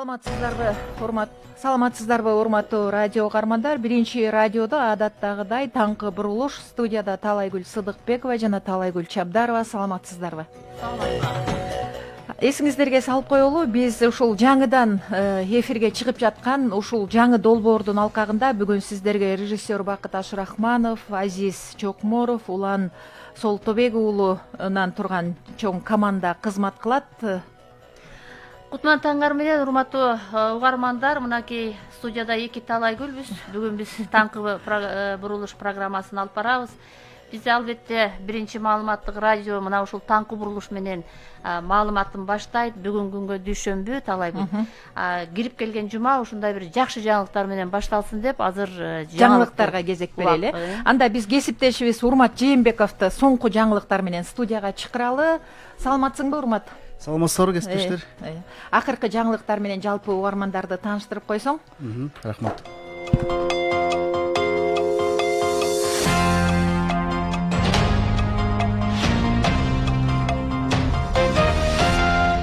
Саламатсыздарбы урматтуу радио кармандар. Биринчи радиодо адаттагыдай таңкы бурулуш. Студияда Талайгүл Сыдыкбекова жана Талайгүл Чабдарова. Саламатсыздарбы? Эсиңиздерге салып коелу, биз ушул жаңыдан эфирге чыгып жаткан ушул жаңы долбоордун алкагында бүгүн сиздерге режиссер Бакыт Ашырахманов, Азиз Чокморов, Улан Солтобек уулунан турган чоң команда кызмат кылат. Кутман таңдар менен урматтуу угармандар, мынакей студияда эки Талайгүлбүз. Бүгүн биз таңкы бурулуш программасын алып барабыз. Биз албетте биринчи маалыматтык радио мына ушул таңкы бурулуш менен маалыматын баштайт. Бүгүн күнгө дүйшөмбү Талайгүл. Кирип келген жума ушундай бир жакшы жаңылыктар менен башталсын деп азыр жаңылыктарга кезек берели. Анда биз кесиптешибиз Урмат Жээнбековду соңку жаңылыктар менен студияга чакыралы. Саламатсыңбы, Урмат? Саламатсыздарбы, кесиптештер. Акыркы жаңылыктар менен жалпы угармандарды тааныштырып койсоң. Рахмат.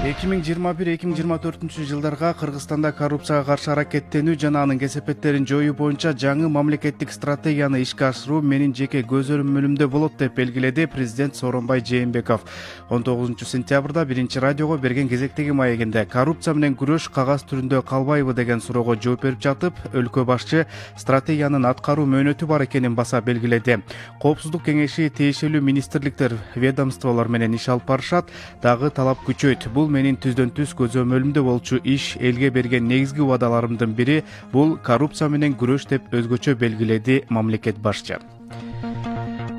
2021-2024 жылдарга Кыргызстанда коррупцияга каршы аракеттенүү жана анын кесепеттерин жоюу боюнча жаңы мамлекеттик стратегияны ишке ашыруу менин жеке көзөмөлүмдө болот деп белгиледи президент Сооронбай Жээнбеков. 19 сентябрда биринчи радиого берген кезектеги маегинде коррупция менен күрөш кагаз түрүндө калбайбы деген суроого жооп берип жатып, өлкө башчы стратегиянын аткаруу мөөнөтү бар экенин баса белгиледи. Коопсуздук кеңеши тиешелүү министрликтер, ведомстволор менен иш алып барышат, дагы талап күчөйт. Бул менин түздөн түз көзөмөлүмдө болчу иш, элге берген негизги убадаларымдын бири бул коррупция менен күрөш деп өзгөчө белгиледи мамлекет башчы.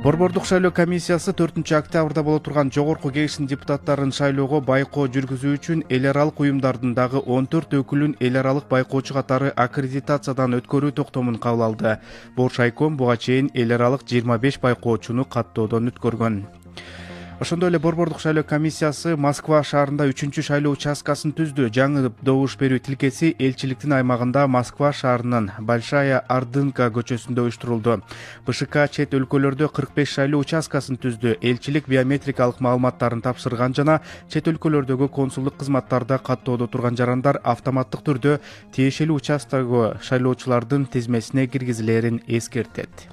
Борбордук шайлоо комиссиясы 4-октябрда боло турган жогорку кеңештин депутаттарын шайлоого байкоо жүргүзүү үчүн эл аралык уюмдардын дагы 14 өкүлүн эл аралык байкоочу катары аккредитациядан өткөрүү токтомун кабыл алды. Боршайком буга чейин эл аралык 25 байкоочуну каттоодон өткөргөн. Ошондой эле Борбордук шайлоо комиссиясы Москва шаарында 3-чү шайлоо участкасын түздү. Жаңы добуш берүү тилкеси элчиликтин аймагында Москва шаарынын Большая Ордынка көчөсүндө уюштурулду. БШК чет өлкөлөрдө 45 шайлоо участкасын түздү. Элчилик биометрикалык маалыматтарын тапшырган жана чет өлкөлөрдөгү консулдук кызматтарда каттоодо турган жарандар автоматтык түрдө тиешелүү участкага шайлоочулардын тизмесине киргизилерин эскертет.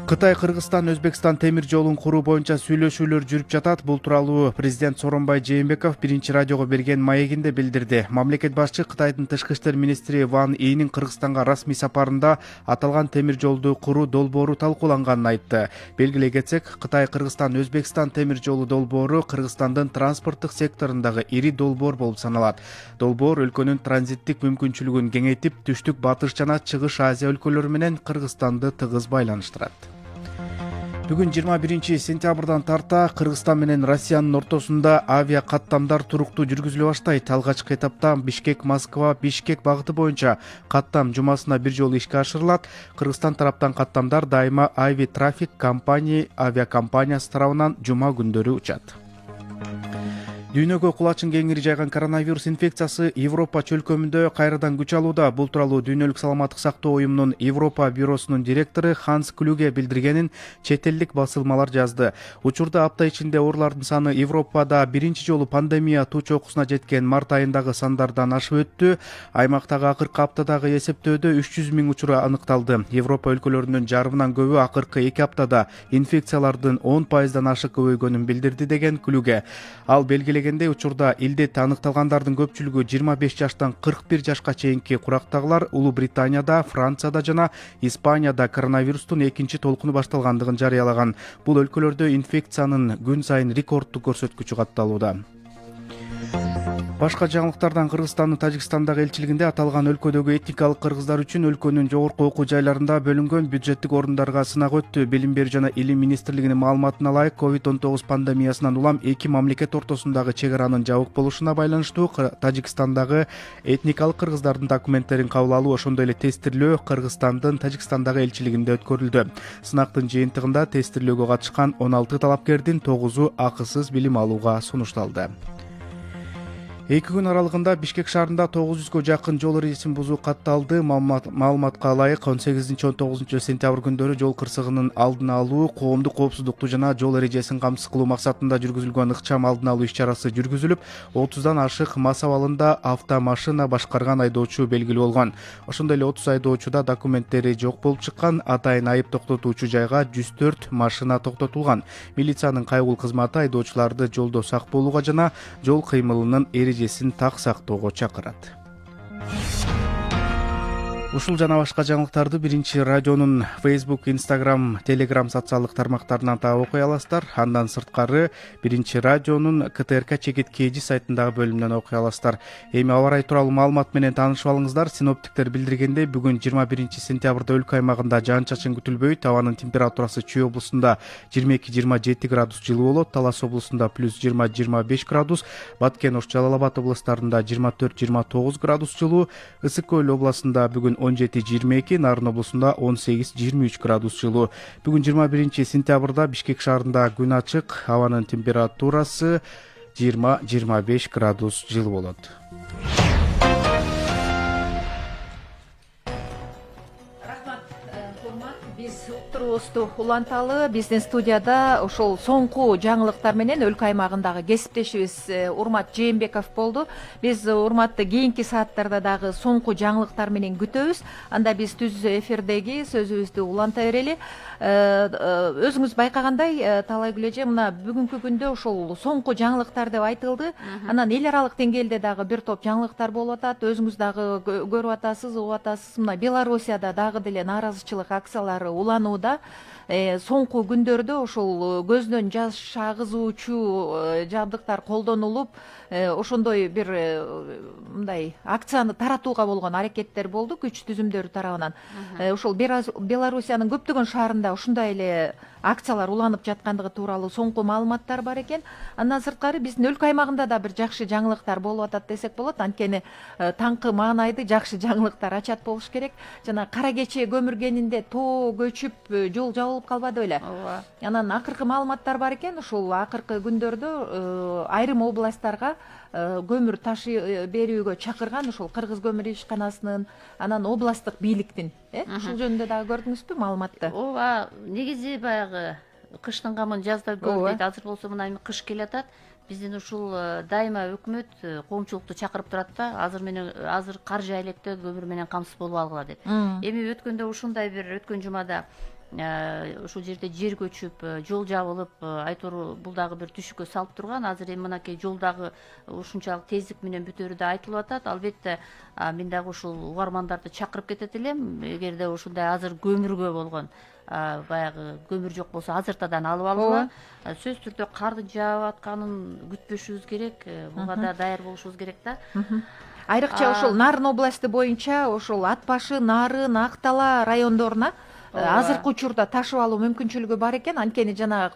Кытай, Кыргызстан, Өзбекстан темир жолун куруу боюнча сүйлөшүүлөр жүрүп жатат. Бул тууралуу президент Сооронбай Жээнбеков биринчи радиого берген маегинде билдирди. Мамлекет башчы Кытайдын тышкы иштер министри Ван Ийнин Кыргызстанга расмий сапарында аталган темир жолду куруу долбоору талкууланганын айтты. Белгилей кетсек, Кытай, Кыргызстан, Өзбекстан темир жолу долбоору Кыргызстандын транспорттук секторундагы ири долбоор болуп саналат. Долбоор өлкөнүн транзиттик мүмкүнчүлүгүн кеңейтип, түштүк, батыш жана чыгыш Азия өлкөлөрү менен Кыргызстанды тыгыз байланыштырат. Бүгүн 21 сентябрдан тарта Кыргызстан менен Россиянын ортосунда авиа каттамдар туруктуу жүргүзүлө баштайт. Алгачкы этапта Бишкек-Москва, Бишкек багыты боюнча каттам жумасына бир жолу ишке ашырылат. Кыргызстан тараптан каттамдар дайыма Ави Трафик авиакомпаниясы тарабынан жума күндөрү учат. Дүйнөгө кулачын кеңири жайган коронавирус инфекциясы Европа чөлкөмүндө кайрадан күч алууда. Бул тууралуу Дүйнөлүк саламаттык сактоо уюмунун Европа бюросунун директору Ханс Клюге билдиргенин чет элдик басылмалар жазды. Учурда апта ичинде оорулардын саны Европада биринчи жолу пандемия туу чокусуна жеткен март айындагы сандардан ашып өттү. Аймактагы акыркы аптадагы эсептөөдө 300 000 учур аныкталды. Европа өлкөлөрүнүн жарымынан көбү акыркы 2 аптада инфекциялардын 10% ашык көбөйгөнүн билдирди деген Клюге. Ал белгилеген учурда илдет аныкталгандардын көпчүлүгү 25 жаштан 41 жашка чейинки курактагылар Улуу Британияда, Францияда жана Испанияда коронавирустун экинчи толкуну башталгандыгын жарыялаган. Бул өлкөлөрдө инфекциянын күн сайын рекордтук көрсөткүчү катталууда. Башка жаңылыктардан Кыргызстандын Тажикстандагы элчилигинде аталган өлкөдөгү этникалык кыргыздар үчүн өлкөнүн жогорку окуу жайларында бөлүнгөн бюджеттик орундарга сынак өттү. Билим берүү жана илим министрлигинин маалыматына ылайык, COVID-19 пандемиясынан улам эки мамлекет ортосундагы чек аранын жабык болушуна байланыштуу Тажикстандагы этникалык кыргыздардын документтерин кабыл алуу, ошондой эле тестирлөө Кыргызстандын Тажикстандагы элчилигинде өткөрүлдү. Сынактын жыйынтыгында тестирлөөгө катышкан 16 талапкердин 9-у акысыз билим алууга сунушталды. 2 күн аралыгында Бишкек шаарында 900гө жакын жол эрежесин бузуу катталды. Маалыматка ылайык 18-19 сентябрь күндөрү жол кырсыгынын алдын алуу, коомдук коопсуздукту жана жол эрежесин камсыз кылуу максатында жүргүзүлгөн ыкчам алдын алуу иш-чарасы жүргүзүлүп, 30дан ашык мас абалында автомашина башкарган айдоочу белгилүү болгон. Ошондой эле 30 айдоочуда документтери жок болуп чыккан. Атайын айып токтотуучу жайга 104 машина токтотулган. Милициянын кайгыл кызматы айдоочуларды жолдо сак болууга жана жол кыймылынын эрежесин так сактоого чакырат. Ушул жана башка жаңылыктарды Биринчи радионун Facebook, Instagram, Telegram социалдык тармактарынан таап окуй аласыздар. Андан сырткары Биринчи радионун КТРК чекит KG сайтындагы бөлүмүнөн окуй аласыздар. Эми аба ырайы тууралуу маалымат менен таанышып алыңыздар. Синоптиктер билдиргендей, бүгүн 21 сентябрда өлкө аймагында жаан-чачын күтүлбөйт. Абанын температурасы Чүй облусунда 22-27 градус жылуу болот, Талас облусунда плюс 20-25 градус, Баткен, Ош, Жалал Абад областарында 24-29 градус жылуу, Ысык Көл областында бүгүн 17-22, Нарын облусунда 18-23 градус жылуу. Бүгүн 21 сентябрда Бишкек шаарында күн ачык, абанын температурасы 20-25 градус жылуу болот. Биз уктуруубузду уланталы. Биздин студияда ошол соңку жаңылыктар менен өлкө аймагындагы кесиптешибиз Урмат Жээнбеков болду. Биз Урматты кийинки сааттарда дагы соңку жаңылыктар менен күтөбүз. Анда биз түз эфирдеги сөзүбүздү уланта берели. Өзүңүз байкагандай, Таалайгүл эже, мына бүгүнкү күндө ошол соңку жаңылыктар деп айтылды. Анан эл аралык деңгээлде дагы бир топ жаңылыктар болуп атат. Өзүңүз дагы көрүп атасыз, угуп атасыз. Мына Белоруссияда дагы деле нааразычылык акциялары уланууда. Соңку күндөрдө ошол көздөн жаш агызуучу жабдыктар колдонулуп, ошондой бир мындай акцияны таратууга болгон аракеттер болду күч түзүмдөрү тарабынан. Ошол Белоруссиянын көптөгөн шаарында ушундай эле акциялар уланып жаткандыгы тууралуу соңку маалыматтар бар экен. Андан сырткары биздин өлкө аймагында да бир жакшы жаңылыктар болуп атат десек болот. Анткени таңкы маанайды жакшы жаңылыктар ачат болуш керек. Жана Кара Кече көмүргенинде тоо көчүп жол жабылып калбады беле? Ооба. Анан акыркы маалыматтар бар экен. Ушул акыркы күндөрдө айрым областтарга көмүр ташы берүүгө чакырган ушул Кыргыз көмүр ишканасынын, анан областтык бийликтин. Ушул жөнүндө дагы көрдүңүзбү маалыматты? Ооба, негизи баягы кыштын камын жазда көр дейт. Азыр болсо мына эми кыш келатат. Биздин ушул дайыма өкмөт коомчулукту чакырып турат да, азыр кар жаа электе көмүр менен камсыз болуп алгыла деп. Эми өткөндө ушундай бир өткөн жумада ушул жерде жер көчүп, жол жабылып, айтор бул дагы бир түшүккө салып турган. Азыр эми мынакей жолдагы ушунчалык тездик менен бүтөөрү да айтылып атат. Албетте мен дагы ушул угармандарды чакырып кетет элем. Эгерде ушундай азыр көмүргө болгон баягы көмүр жок болсо азыртадан алып алгыла. Сөзсүз түрдө кардын жаап атканын күтпөшүбүз керек. Буга да даяр болушубуз керек да. Айрыкча ошол Нарын областы боюнча ошол Ат башы, Нарын, Актала райондоруна азыркы учурда ташып алуу мүмкүнчүлүгү бар экен. Анткени жана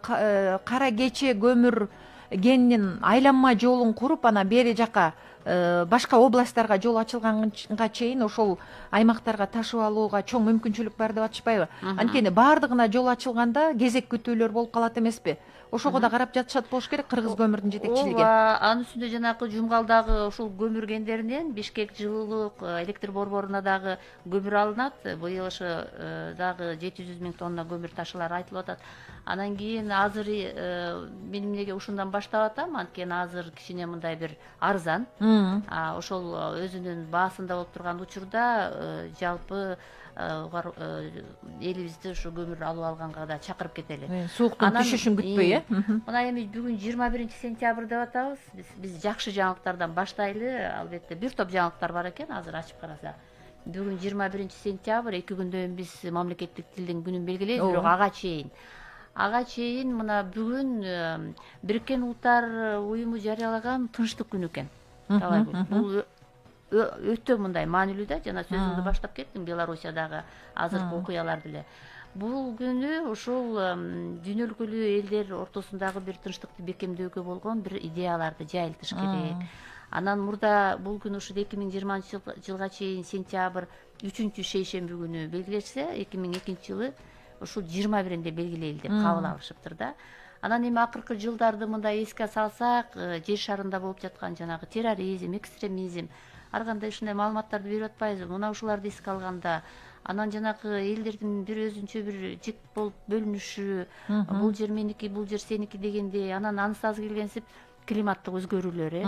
Кара Кече көмүр кенинин айланма жолун куруп, анан бери жака башка областтарга жол ачылганга чейин ошол аймактарга ташып алууга чоң мүмкүнчүлүк бар деп атышпайбы? Анткени баардыгына жол ачылганда кезек күтүүлөр болуп калат эмеспи? Ошого да карап жатышат болуш керек Кыргыз көмүрдүн жетекчилиги. Ооба, анын үстүндө жанагы жумгалдагы ошол көмүр кендеринен Бишкек жылуулук электр борборуна дагы көмүр алынат. Быйыл ошо дагы 700 000 тонна көмүр ташылары айтылып атат. Анан кийин азыр мен эмнеге ушундан баштап атам? Анткени азыр кичине мындай бир арзан. Ошол өзүнүн баасында болуп турган учурда жалпы элибизди ушу көмүр алып алганга да чакырып кетели. Сууктун түшүшүн күтпөй, Мына эми бүгүн 21 сентябрь деп атабыз. Биз жакшы жаңылыктардан баштайлы. Албетте бир топ жаңылыктар бар экен, азыр ачып караса. Бүгүн 21 сентябрь, 2 күндөн биз мамлекеттик тилдин күнүн белгилейбиз, бирок ага чейин мына бүгүн Бириккен Улуттар уюму жарыялаган тынчтык күнү экен. Бул өтө мындай маанилүү да, жана сөзүңдү баштап кеттиң Белоруссиядагы азыркы окуялар деле. Бул күнү ушул дүйнөлүк элдер ортосундагы бир тынчтыкты бекемдөөгө болгон бир идеяларды жайылтыш керек. Анан мурда бул күн ушу 2020 жылга чейин сентябрь 3 шейшемби күнү белгилешсе, 2002 жылы ушул 21-нде белгилейли деп кабыл алышыптыр да. Анан эми акыркы жылдарды мындай эске салсак, жер шарында болуп жаткан жанагы терроризм, экстремизм, ар кандай ушундай маалыматтарды берип атпайбызбы? Мына ушуларды эске алганда, анан жанагы элдердин бир өзүнчө бир жик болуп бөлүнүшү, бул жер меники, бул жер сеники дегендей, анан ансыз келгенсип климаттык өзгөрүүлөр,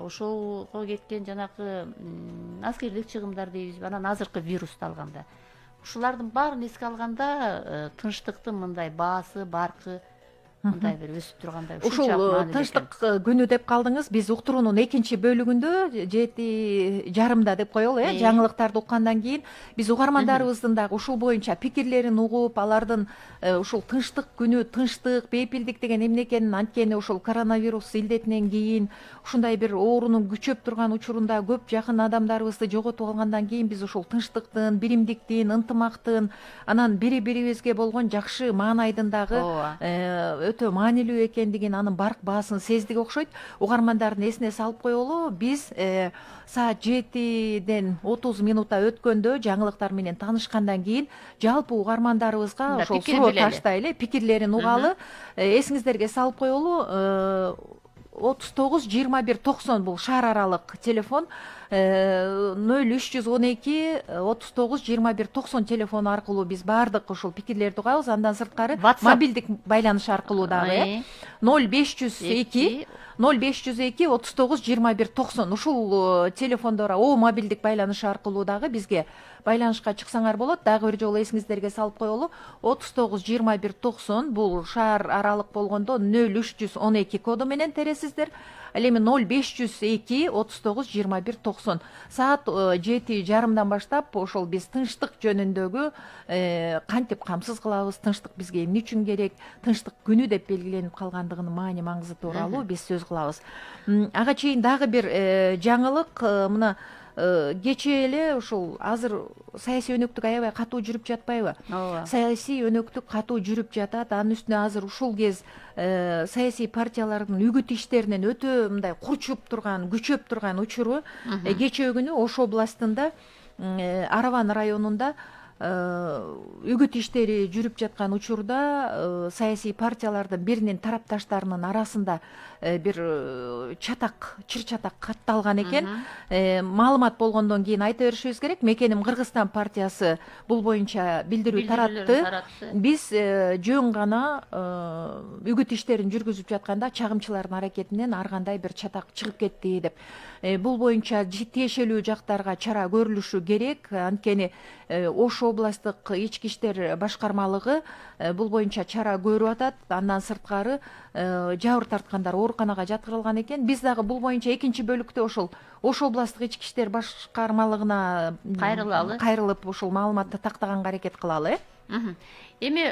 ошого кеткен жанагы аскердик чыгымдар дейбизби, анан азыркы вирусту алганда, ушулардын баарын эске алганда тынчтыктын мындай баасы, баркы мындай бир өсүп тургандай ушул тынчтык күнү деп калдыңыз. Биз уктуруунун экинчи бөлүгүндө 7:30 деп коелу, жаңылыктарды уккандан кийин биз угармандарыбыздын дагы ушул боюнча пикирлерин угуп, алардын ушул тынчтык күнү, тынчтык, бейпилдик деген эмне экенин, анткени ушул коронавирус илдетинен кийин ушундай бир оорунун күчөп турган учурунда көп жакын адамдарыбызды жоготуп алгандан кийин биз ушул тынчтыктын, биримдиктин, ынтымактын, анан бири бирибизге болгон жакшы маанайдын дагы өтө маанилүү экендигин, анын барк баасын сездик окшойт. Угармандардын эсине салып коелу, биз саат 7:30 өткөндө жаңылыктар менен таанышкандан кийин жалпы угармандарыбызга ошол суроо таштайлы, пикирлерин угалы. Эсиңиздерге салып коелу, 39-21-90 бул шаар аралык телефон, 0312 39-21-90 телефону аркылуу биз баардык ушул пикирлерди угабыз. Андан сырткары мобилдик байланыш аркылуу дагы 0502 39-21-90 ушул телефондор, мобилдик байланыш аркылуу дагы бизге байланышка чыксаңар болот. Дагы бир жолу эсиңиздерге салып коелу, 39-21-90 бул шаар аралык болгондо 0312 коду менен тересиздер. Ал эми 0502 39-21-90 саат 7:30 баштап ошол биз тынчтык жөнүндөгү кантип камсыз кылабыз, тынчтык бизге эмне үчүн керек, тынчтык күнү деп белгиленип калгандыгынын маани маңызы тууралуу биз сөз кылабыз. Ага чейин дагы бир жаңылык, мына кечээ эле ушул азыр саясий өнөктүк аябай катуу жүрүп жатпайбы? Саясий өнөктүк катуу жүрүп жатат. Анын үстүнө азыр ушул кез саясий партиялардын үгүт иштеринен өтө мындай курчуп турган, күчөп турган учуру. Кечээ күнү Ош областында, Араван районунда үгүт иштери жүрүп жаткан учурда саясий партиялардын биринин тарапташтарынын арасында бир чыр чатак катталган экен. Маалымат болгондон кийин айта беришибиз керек. Мекеним Кыргызстан партиясы бул боюнча билдирүү таратты. Биз жөн гана үгүт иштерин жүргүзүп жатканда чагымчылардын аракетинен ар кандай бир чатак чыгып кетти деп. Бул боюнча тиешелүү жактарга чара көрүлүшү керек. Анткени Ош областтык ички иштер башкармалыгы бул боюнча чара көрүп атат. Андан сырткары жабыр тарткандар ооруканага жаткырылган экен. Биз дагы бул боюнча экинчи бөлүктө ошол Ош областтык ички иштер башкармалыгына кайрылып ушул маалыматты тактаганга аракет кылалы. Эми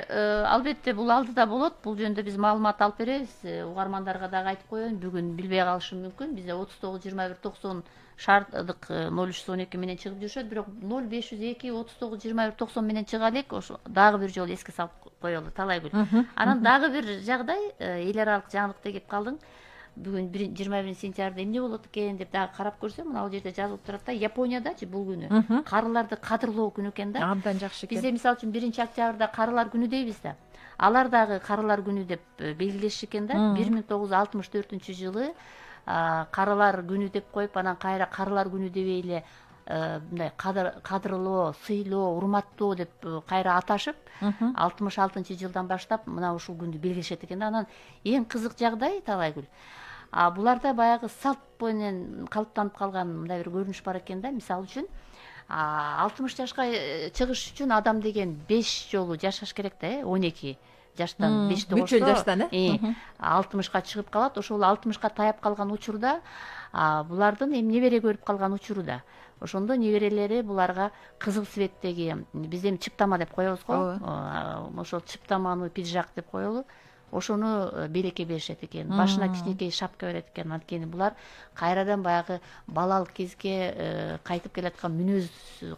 албетте бул алдыда болот. Бул жөнүндө биз маалымат алып беребиз. Угармандарга дагы айтып коеюн, бүгүн билбей калышы мүмкүн. Бизде 39-21-90 шаардык 0312 менен чыгып жүрүшөт, бирок 0502 39-21-90 менен чыга элек. Ошо дагы бир жолу эске салып коелу, Талайгүл. Анан дагы бир жагдай, эл аралык жаңылыкта кеп калдың. Бүгүн 21 сентябрда эмне болот экен деп дагы карап көрсөм, мына ал жерде жазылып турат да, Япониядачы бул күнү карыларды кадырлоо күнү экен да. Абдан жакшы экен. Бизде мисалы үчүн 1-октябрда карылар күнү дейбиз да. Алар дагы карылар күнү деп белгилешиши экен да. 1964-жылы карылар күнү деп коюп, анан кайра карылар күнү дебей эле мындай кадырлоо, сыйлоо, урматтоо деп кайра аташып, 66-жылдан баштап мына ушул күндү белгилешет экен да. Анан эң кызык жагдай, Талайгүл, буларда баягы салт менен калыптанып калган мындай бир көрүнүш бар экен да. Мисалы үчүн 60 жашка чыгыш үчүн адам деген 5 жолу жашаш керек да, 12 жаштан 5 тогошсо, бүчүл жаштан 60-ка чыгып калат. Ошол 60-ка таяп калган учурда булардын эми небере көрүп калган учуру да. Ошондо неберелери буларга кызыл цветтеги, бизде эми чыптама деп коебуз го, ошол чыптаманы пиджак деп коелу. Ошону белекке беришет экен. Башына кичинекей шапка берет экен. Анткени булар кайрадан баягы балалык кезге кайтып келаткан мүнөз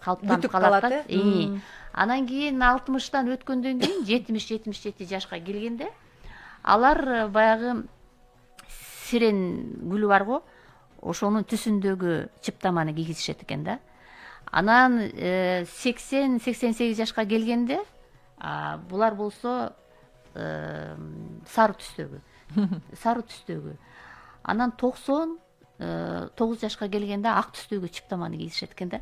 калыптанып калат да. Анан кийин 60-тан өткөндөн кийин 70-77 жашка келгенде алар баягы сирен гүлү бар го, ошонун түсүндөгү чыптаманы кийгизишет экен да. Анан 80-88 жашка келгенде булар болсо сары түстөгү. Анан 99 жашка келгенде ак түстөгү чыптаманы кийишет экен да.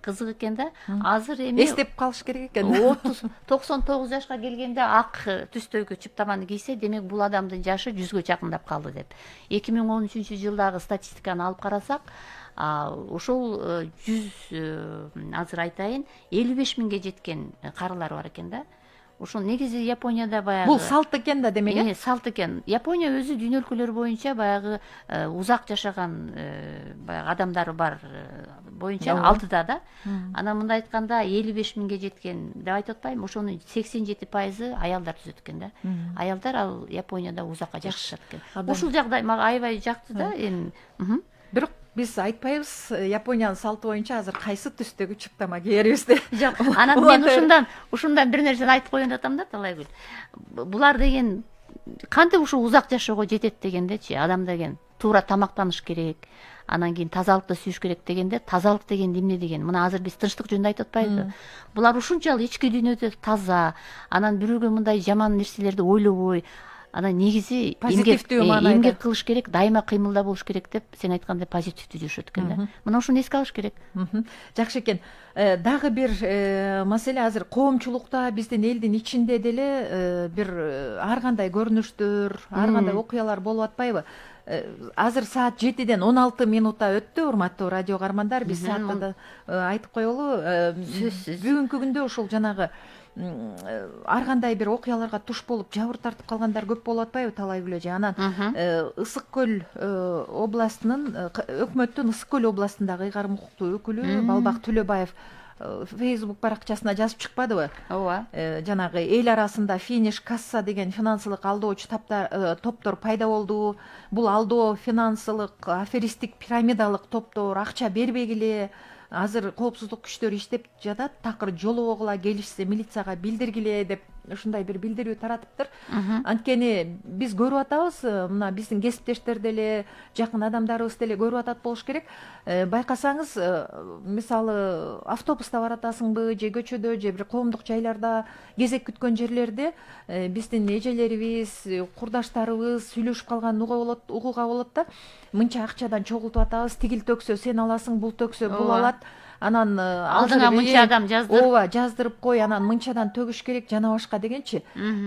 Кызык экен да. Азыр эми эстеп калыш керек экен. 99 жашка келгенде ак түстөгү чыптаманы кийсе, демек бул адамдын жашы 100гө жакындап калды деп. 2013-жылдагы статистиканы алып карасак, ошол 100 азыр айтайын 55 миңге жеткен карылар бар экен да. Ошол негизи Японияда баягы Бул салт экен да, демек. Салт экен. Япония өзү дүйнө өлкөлөр боюнча баягы узак жашаган баягы адамдары бар боюнча 6да да. Анан мындай айтканда 55 миңге жеткен деп айтып атпайбы, ошонун 87% аялдар түзөт экен да. Аялдар ал Японияда узакка жашашат экен. Ушул жагдай мага аябай жакты да. Бирок биз айтпайбыз Япониянын салты боюнча азыр кайсы түстөгү чыптама кийербиз деп. Жок, анан мен ушундан бир нерсени айтып коеюн деп атам да, Талайгүл. Булар деген кантип ушул узак жашоого жетет дегендечи, адам деген туура тамактаныш керек, анан кийин тазалыкты сүйүш керек дегенде, тазалык деген эмне деген? Мына азыр биз тынчтык жөнүндө айтып атпайбызбы? Булар ушунчалык ички дүйнөдө таза, анан бирөөгө мындай жаман нерселерди ойлобой, анан негизи позитивдүү маанайда эмгек кылыш керек, дайыма кыймылда болуш керек деп сен айткандай позитивдүү жүрүшөт экен да. Мына ушуну эске алыш керек. Жакшы экен. Дагы бир маселе, азыр коомчулукта, биздин элдин ичинде деле бир ар кандай көрүнүштөр, ар кандай окуялар болуп атпайбы? Азыр саат 7-ден 16 минутта өттү, урматтуу радио каармандар. Биз саатты айтып коелу. Бүгүнкү күндө ошол жанагы ар кандай бир окуяларга туш болуп жабыр тартып калгандар көп болуп атпайбы, Талайгүл эже? Анан Ысык көл областынын, өкмөттүн Ысык көл областындагы ыйгарым укуктуу өкүлү Балбак Төлөбаев Facebook баракчасына жазып чыкпадыбы? Ооба. Жанагы эл арасында финиш касса деген финансылык алдоочу топтор пайда болду. Бул алдоо финансылык, аферистик, пирамидалык топтор акча бербегиле, азыр коопсуздук күчтөрү иштеп жатат, такыр жолобогула, келишсе милицияга билдиргиле деп ушундай бир билдирүү таратыптыр. Анткени биз көрүп атабыз, мына биздин кесиптештер деле, жакын адамдарыбыз деле көрүп атат болуш керек. Байкасаңыз, мисалы автобуста баратасыңбы, же көчөдө, же бир коомдук жайларда, кезек күткөн жерлерде биздин эжелерибиз, курдаштарыбыз сүйлөшүп калганын угууга болот да. Мынча акчадан чогултуп атабыз, тигил төксө сен аласың, бул төксө бул алат. Анан алдыңа мынча адам жаздыр. Ооба, жаздырып кой, анан мынчадан төгүш керек, жана башка дегенчи.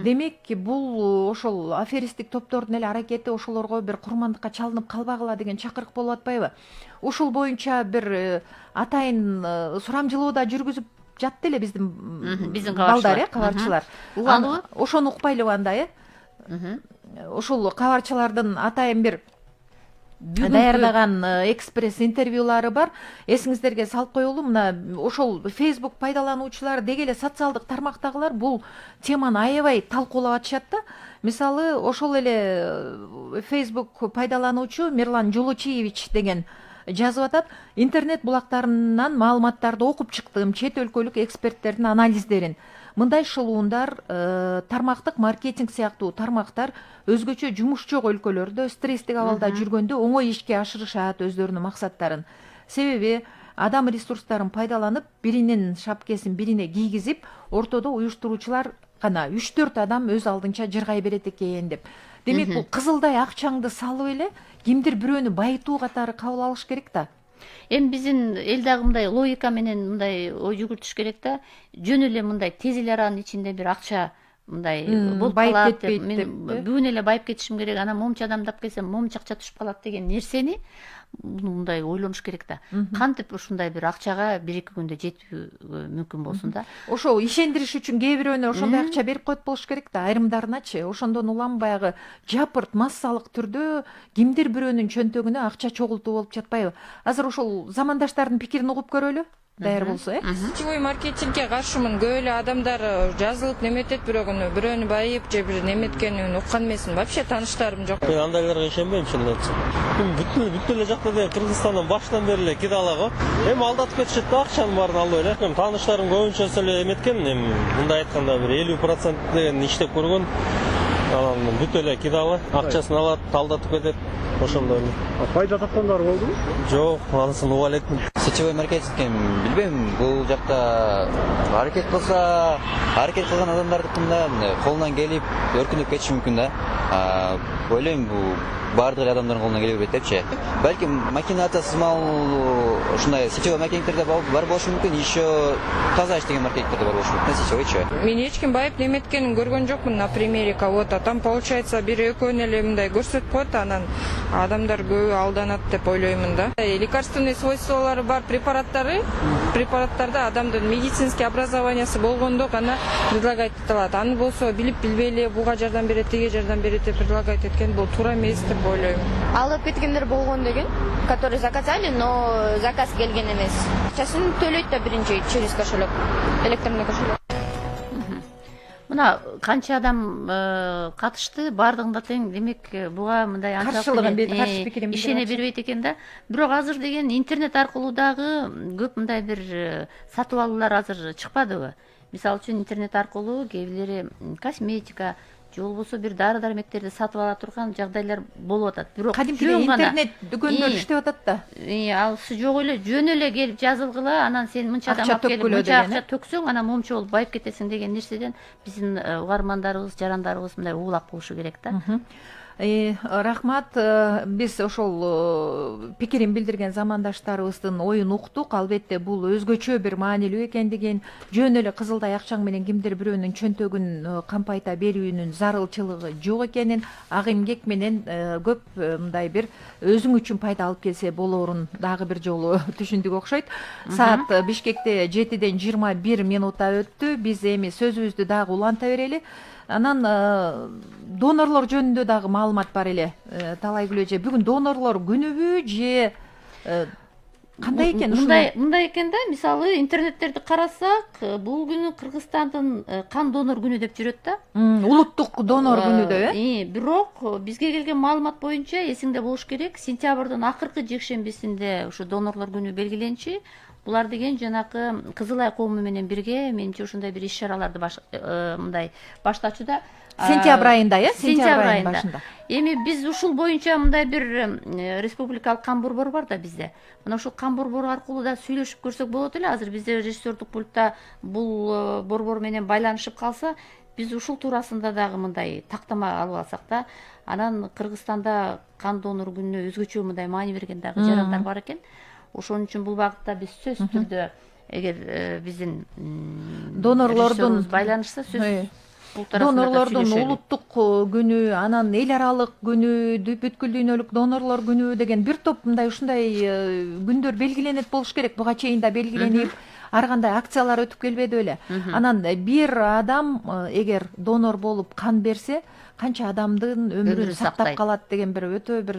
Демек, бул ошол аферистик топтордун эле аракети, ошолорго бир курмандыкка чалынып калбагыла деген чакырык болуп атпайбы? Ушул боюнча бир атайын сурамжылоо да жүргүзүп жатты эле биздин балдар, кабарчылар. Угандыбы? Ошону укпайлыбы анда, Ошол кабарчылардын атайын бир даярдаган экспресс интервьюлары бар. Эсиңиздерге салып коелу, мына ошол Facebook пайдалануучулар, деги эле социалдык тармактагылар бул теманы аябай талкуулап атышат да. Мисалы, ошол эле Facebook пайдалануучу Мирлан Жолочиевич деген жазып атат: интернет булактарынан маалыматтарды окуп чыктым, чет өлкөлүк эксперттердин анализдерин. Мындай шылуундар, тармактык маркетинг сыяктуу тармактар өзгөчө жумуш жок өлкөлөрдө стресстик абалда жүргөндө оңой ишке ашырышат өздөрүнүн максаттарын. Себеби адам ресурстарын пайдаланып, биринин шапкесин бирине кийгизип, ортодо уюштуруучулар гана 3-4 адам өз алдынча жыргай берет экен деп. Демек, бул кызылдай акчаңды салып эле кимдир бирөөнү байытуу катары кабыл алыш керек да. Эми биздин эл дагы мындай логика менен мындай ой жүгүртүш керек да. Жөн эле мындай тез эле аранын ичинде бир акча мындай болуп калат деп, мен бүгүн эле байып кетишим керек, анан момчу адамдап келсем момчу акча түшүп калат деген нерсени мындай ойлонуш керек да. Кантип ушундай бир акчага 1-2 күндө жетүү мүмкүн болсун да. Ошо ишендириш үчүн кээ бирөөнө ошондой акча берип коет болуш керек да, айрымдарыначы. Ошондон улам баягы жапырт массалык түрдө кимдир бирөөнүн чөнтөгүнө акча чогултуу болуп жатпайбы? Азыр ошол замандаштардын пикирин угуп көрөлү. Даяр болсо, Сетевой маркетингке каршымын. Көп эле адамдар жазылып неметет, бирөөнү байып же бир неметкенин уккан эмесмин. Вообще тааныштарым жок. Мен андайларга ишенбейм, чынын айтсам. Бүт эле жакта да Кыргызстандан башынан бери эле кидала го. Эми алдатып кетишет да, акчанын баарын алып эле. Эми тааныштарым көбүнчөсү эле эметкен, эми мындай айтканда бир 50% деген иштеп көргөн. анан бүт эле кидалы, акчасын алат, талдатып кетет. Ошондой. Пайда тапкандар болдубу? Жок, анысын уга электим. Сетевой маркетинг билбейм, бул жакта аракет кылса, аракет кылган адамдардыкында колунан келип өркүнүп кетиши мүмкүн да. Ойлойм бул бардык адамдардын колунан келе бербейт депчи. Балким махинация сызмалуу ушундай сетевой маркетингтерде бар болушу мүмкүн, еще таза иштеген маркетингтерде бар болушу мүмкүн, сетевойчу. Мен эч ким байып неметкенин көргөн жокмун на примере кого-то. Там получается бир экөөнү эле мындай көрсөтүп коет, анан адамдар көбү алданат деп ойлоймун да. Лекарственный свойстволору бар препараттарда адамдын медицинский образованиясы болгондо гана предлагать этилат. Аны болсо билип билбей эле буга жардам берет, тиге жардам берет деп предлагать эткен бул туура эмес деп ойлойм. Алып кеткендер болгон деген, которые заказали, но заказ келген эмес. Акчасын төлөйт да биринчи через кошелек, электронный кошелек. Мына канча адам катышты, бардыгында тең, демек буга мындай каршы пикирин ишене бербейт экен да. Бирок азыр деген интернет аркылуу дагы көп мындай бир сатып алуулар азыр чыкпадыбы? Мисалы үчүн интернет аркылуу кээ бирлери косметика же болбосо бир дары дармектерди сатып ала турган жагдайлар болуп атат. Бирок кадимкидей интернет дүкөндөр иштеп атат да. Алысы жок эле жөн эле келип жазылгыла, анан сен мынча адам алып келип мынча акча төксөң, анан момчу болуп байып кетесиң деген нерседен биздин угармандарыбыз, жарандарыбыз мындай уулап болушу керек да. Рахмат, биз ошол пикирин билдирген замандаштарыбыздын оюн уктук. Албетте бул өзгөчө бир маанилүү экендигин, жөн эле кызылдай акчаң менен кимдир бирөөнүн чөнтөгүн кампайта берүүнүн зарылчылыгы жок экенин, ак эмгек менен көп мындай бир өзүң үчүн пайда алып келсе болоорун дагы бир жолу түшүндүк окшойт. Саат Бишкекте 7-ден 21 минутта өттү. Биз эми сөзүбүздү дагы уланта берели. Анан донорлор жөнүндө дагы маалымат бар эле. Талайгүл эже, бүгүн донорлор күнүбү же кандай экен ушуну? Мындай экен да, мисалы интернеттерди карасак, бул күнү Кыргызстандын кан донор күнү деп жүрөт да. Улуттук донор күнү деп, Бирок бизге келген маалымат боюнча эсиңде болуш керек, сентябрдын акыркы жекшембисинде ушу донорлор күнү белгиленчи. Булар деген жанакы Кызылай коому менен бирге менимче ушундай бир иш-чараларды мындай баштачу да. Сентябрь айында, Сентябрь айында башында. Эми биз ушул боюнча мындай бир республикалык кан борбору бар да бизде. Мына ушул кан борбору аркылуу да сүйлөшүп көрсөк болот эле. Азыр бизде режиссердук пультта бул борбор менен байланышып калса, биз ушул туурасында дагы мындай тактама алып алсак да, анан Кыргызстанда кан донор күнүнө өзгөчө мындай маани берген дагы жарандар бар экен. Ошон үчүн бул багытта биз сөзсүз түрдө эгер биздин донорлордун байланышса донорлордун улуттук күнү, анан эл аралык күнү, бүткүл дүйнөлүк донорлор күнү деген бир топ мындай ушундай күндөр белгиленет болуш керек. Буга чейин да белгиленип, ар кандай акциялар өтүп келбеди беле. Анан бир адам эгер донор болуп кан берсе, канча адамдын өмүрүн сактап калат деген бир өтө бир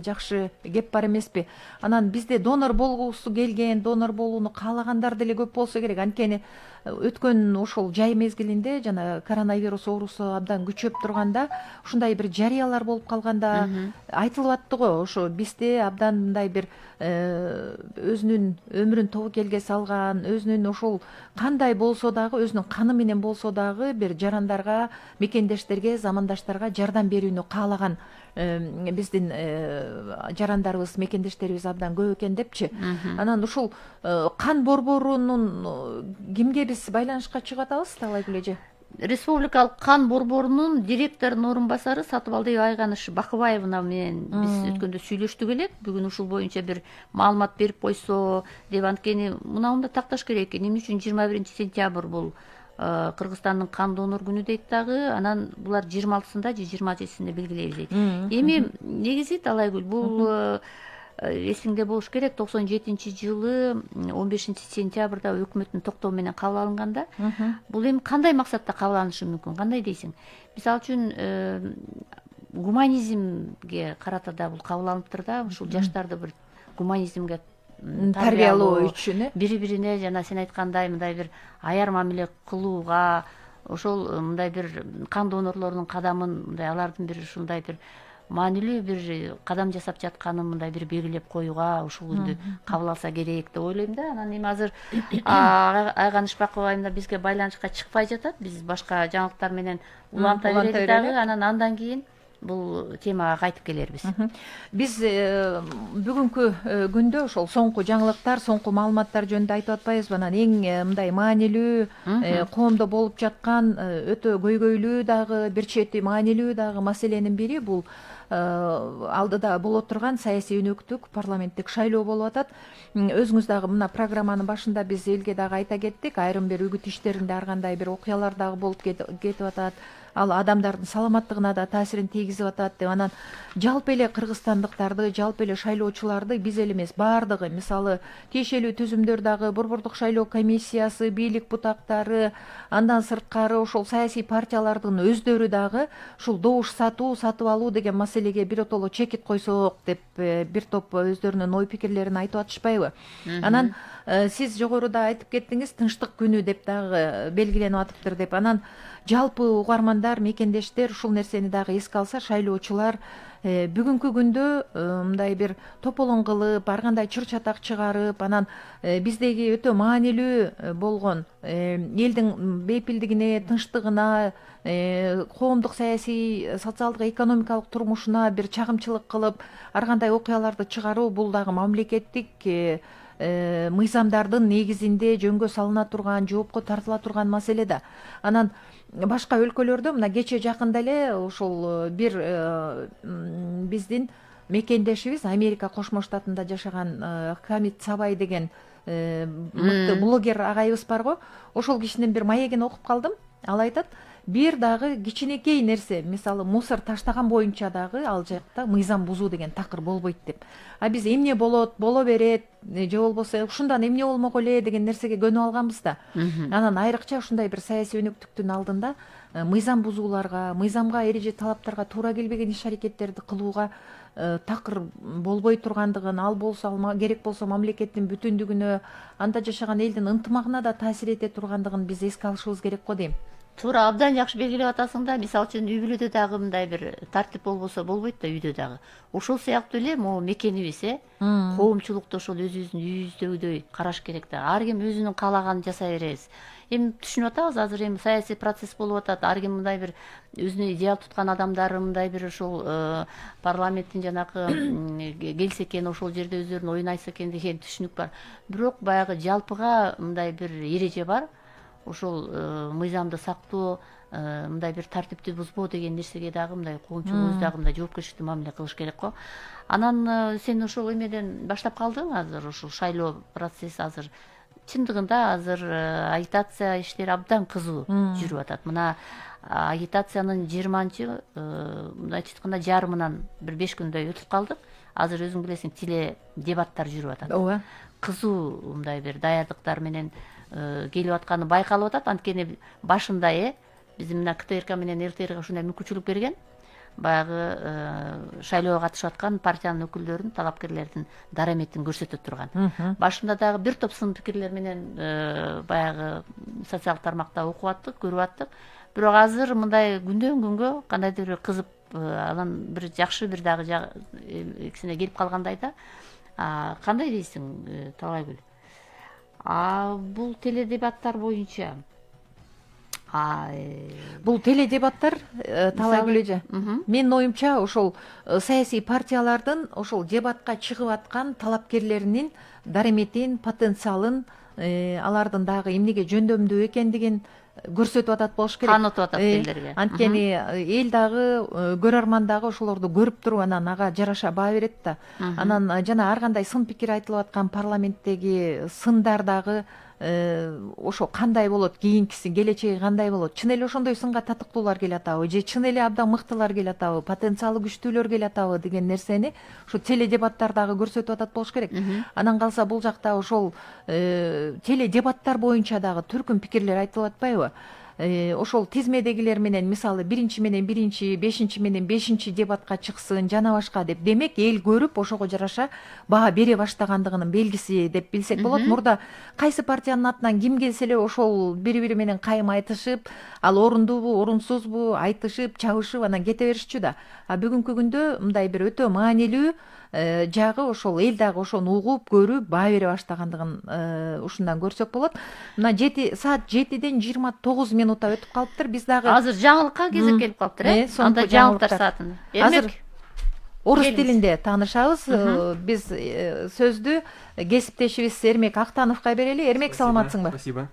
жакшы кеп бар эмеспи? Анан бизде донор болгусу келген, донор болууну каалагандар деле көп болсо керек. Анткени өткөн ошол жай мезгилинде жана коронавирус оорусу абдан күчөп турганда, ушундай бир жарыялар болуп калганда айтылып атты го, ошо бизде абдан мындай бир өзүнүн өмүрүн тобокелге салган, өзүнүн ошол кандай болсо дагы, өзүнүн каны менен болсо дагы бир жарандарга, мекендештерге, замандаштарга жардам берүүнү каалаган биздин жарандарыбыз, мекендештерибиз абдан көп экен депчи. Анан ушул кан борборунун кимге биз байланышка чыгып атабыз, Талайгүл эже? Республикалык кан борборунун директорунун орун басары Сатыбалды Айганыш Бакыбаевна менен биз өткөндө сүйлөштүк элек. Бүгүн ушул боюнча бир маалымат берип койсо деп, анткени мынауну такташ керек экен. Эмне үчүн 21 сентябрь бул Кыргызстандын кан донор күнү дейт дагы, анан булар 26-сында же 27-синде белгилейбиз дейт. Эми негизи Талайгүл, бул эсиңде болуш керек, 97-жылы 15 сентябрда өкмөттүн токтоо менен кабыл алынганда, бул эми кандай максатта кабыл алынышы мүмкүн, кандай дейсиң? Мисалы үчүн гуманизмге карата да бул кабыл алыныптыр да, ушул жаштарды бир гуманизмге тарбиялоо үчүн, бири-бирине жана сен айткандай мындай бир аяр мамиле кылууга, ошол мындай бир кан донорлорунун кадамын, мындай алардын бир ушундай бир маанилүү бир кадам жасап жатканын мындай бир белгилеп коюуга ушул күндү кабыл алса керек деп ойлойм да. Анан эми азыр Айган Ишпакова айымда бизге байланышка чыкпай жатат. Биз башка жаңылыктар менен уланта берели дагы. Анан андан кийин бул темага кайтып келербиз. Биз бүгүнкү күндө ошол соңку жаңылыктар, соңку маалыматтар жөнүндө айтып атпайбызбы? Анан эң мындай маанилүү коомдо болуп жаткан өтө көйгөйлүү дагы бир чети маанилүү дагы маселенин бири бул алдыда боло турган саясий өнөктүк парламенттик шайлоо болуп атат. Өзүңүз дагы мына программанын башында биз элге дагы айта кеттик, айрым бир үгүт иштеринде ар кандай бир окуялар дагы болуп кетип атат. Ал адамдардын саламаттыгына да таасирин тийгизип атат деп. Анан жалпы эле кыргызстандыктарды, жалпы эле шайлоочуларды биз эле эмес, баардыгы, мисалы тиешелүү түзүмдөр дагы Борбордук шайлоо комиссиясы, бийлик бутактары, андан сырткары ошол саясий партиялардын өздөрү дагы ушул добуш сатып алуу деген маселеге биротоло чекит койсок деп бир топ өздөрүнүн ой пикирлерин айтып атышпайбы? Анан сиз жогоруда айтып кеттиңиз, тынчтык күнү деп дагы белгиленип атыптыр деп. Анан жалпы угармандар, мекендештер ушул нерсени дагы эске алса, шайлоочулар бүгүнкү күндө мындай бир тополоң кылып, ар кандай чыр чатак чыгарып, анан биздеги өтө маанилүү болгон элдин бейпилдигине, тынчтыгына, коомдук саясий, социалдык, экономикалык турмушуна бир чагымчылык кылып, ар кандай окуяларды чыгаруу бул дагы мамлекеттик мыйзамдардын негизинде жөнгө салына турган, жоопко тартыла турган маселе да. Анан башка өлкөлөрдө мына кече жакында эле ошол бир биздин мекендешибиз Америка Кошмо Штатында жашаган Хамид Сабай деген мыкты блогер агайыбыз барго. Ошол кишинин бир маегин окуп калдым. Ал айтат, бир дагы кичинекей нерсе, мисалы мусор таштаган боюнча дагы ал жакта мыйзам бузуу деген такыр болбойт деп. А биз эмне болот, боло берет, же болбосо ушундан эмне болмок эле деген нерсеге көнүп алганбыз да. Анан айрыкча ушундай бир саясий өнөктүктүн алдында мыйзам бузууларга, мыйзамга, эреже талаптарга туура келбеген иш аракеттерди кылууга такыр болбой тургандыгын, ал болсо керек болсо мамлекеттин бүтүндүгүнө, анда жашаган элдин ынтымагына да таасир эте тургандыгын биз эске алышыбыз керек го дейм. Туура, абдан жакшы белгилеп атасың да. Мисалы үчүн үй бүлөдө дагы мындай бир тартип болбосо болбойт да, үйдө дагы. Ошол сыяктуу эле могу мекенибиз, коомчулукту ошол өзүбүздүн үйүбүздөгүдөй караш керек да. Ар ким өзүнүн каалаганын жасай беребиз. Эми түшүнүп атабыз, азыр эми саясий процесс болуп атат. Ар ким мындай бир өзүнө идеал туткан адамдар мындай бир ошол парламенттин жанакы келсе экен, ошол жерде өздөрүнүн оюн айтса экен деген түшүнүк бар. Бирок баягы жалпыга мындай бир эреже бар. Ошол мыйзамды сактоо, мындай бир тартипти бузбоо деген нерсеге дагы мындай коомчулук өз дагы мындай жоопкерчиликтүү мамиле кылыш керек го. Анан сен ошол эмеден баштап калдың, азыр ушул шайлоо процесси азыр чындыгында азыр агитация иштери абдан кызуу жүрүп атат. Мына агитациянын 20-чы мындайча айтканда жарымынан бир 5 күндөй өтүп калдык. Азыр өзүң билесиң, теле дебаттар жүрүп атат. Ооба. Кызуу мындай бир даярдыктар менен келип атканы байкалып атат. Анткени башында биздин мына КТРК менен ЛТРга ушундай мүмкүнчүлүк берген. Баягы шайлоого катышып аткан партиянын өкүлдөрүн, талапкерлердин дараметин көрсөтө турган. Башында дагы бир топ сын пикирлер менен баягы социалдык тармакта окуп аттык, көрүп аттык. Бирок азыр мындай күндөн күнгө кандайдыр бир кызып, анан бир жакшы бир дагы экисине келип калгандай да. Кандай дейсиң, Талайгүл? Бул теледебаттар боюнча бул теледебаттар Талайгүл эже, менин оюмча ошол саясий партиялардын ошол дебатка чыгып аткан талапкерлеринин дараметин, потенциалын, алардын дагы эмнеге жөндөмдүү экендигин көрсөтүп атат болуш керек. Танытып атат элдерге. Анткени эл дагы, көрөрман дагы ошолорду көрүп туруп анан ага жараша баа берет да. Анан жана ар кандай сын пикир айтылып аткан парламенттеги сындар дагы ошо кандай болот, кийинкиси келечеги кандай болот, чын эле ошондой сынга татыктуулар келип атабы же чын эле абдан мыктылар келип атабы, потенциалы күчтүүлөр келип атабы деген нерсени ушу теледебаттар дагы көрсөтүп атат болуш керек. Анан калса бул жакта ошол теледебаттар боюнча дагы түркүн пикирлер айтылып атпайбы? ошол тизмедегилер менен мисалы 1 менен 1, 5 менен 5 дебатка чыксын жана башка деп, демек эл көрүп ошого жараша баа бере баштагандыгынын белгиси деп билсек болот. Мурда кайсы партиянын атынан ким келсе эле ошол бири менен кайым айтышып, ал орундуубу орунсузбу айтышып чабышып анан кете беришчү да. А бүгүнкү күндө мындай бир өтө маанилүү жагы ошол эл дагы ошону угуп көрүп баа бере баштагандыгын ушундан көрсөк болот. Мына саат 7ден 29 минутта өтүп калыптыр. Биз дагы азыр жаңылыкка кезек келип калыптыр, анда жаңылыктар саатын. Азыр орус тилинде таанышабыз. Биз сөздү кесиптешибиз Эрмек Актановго берели. Эрмек, саламатсыңбы? Спасибо.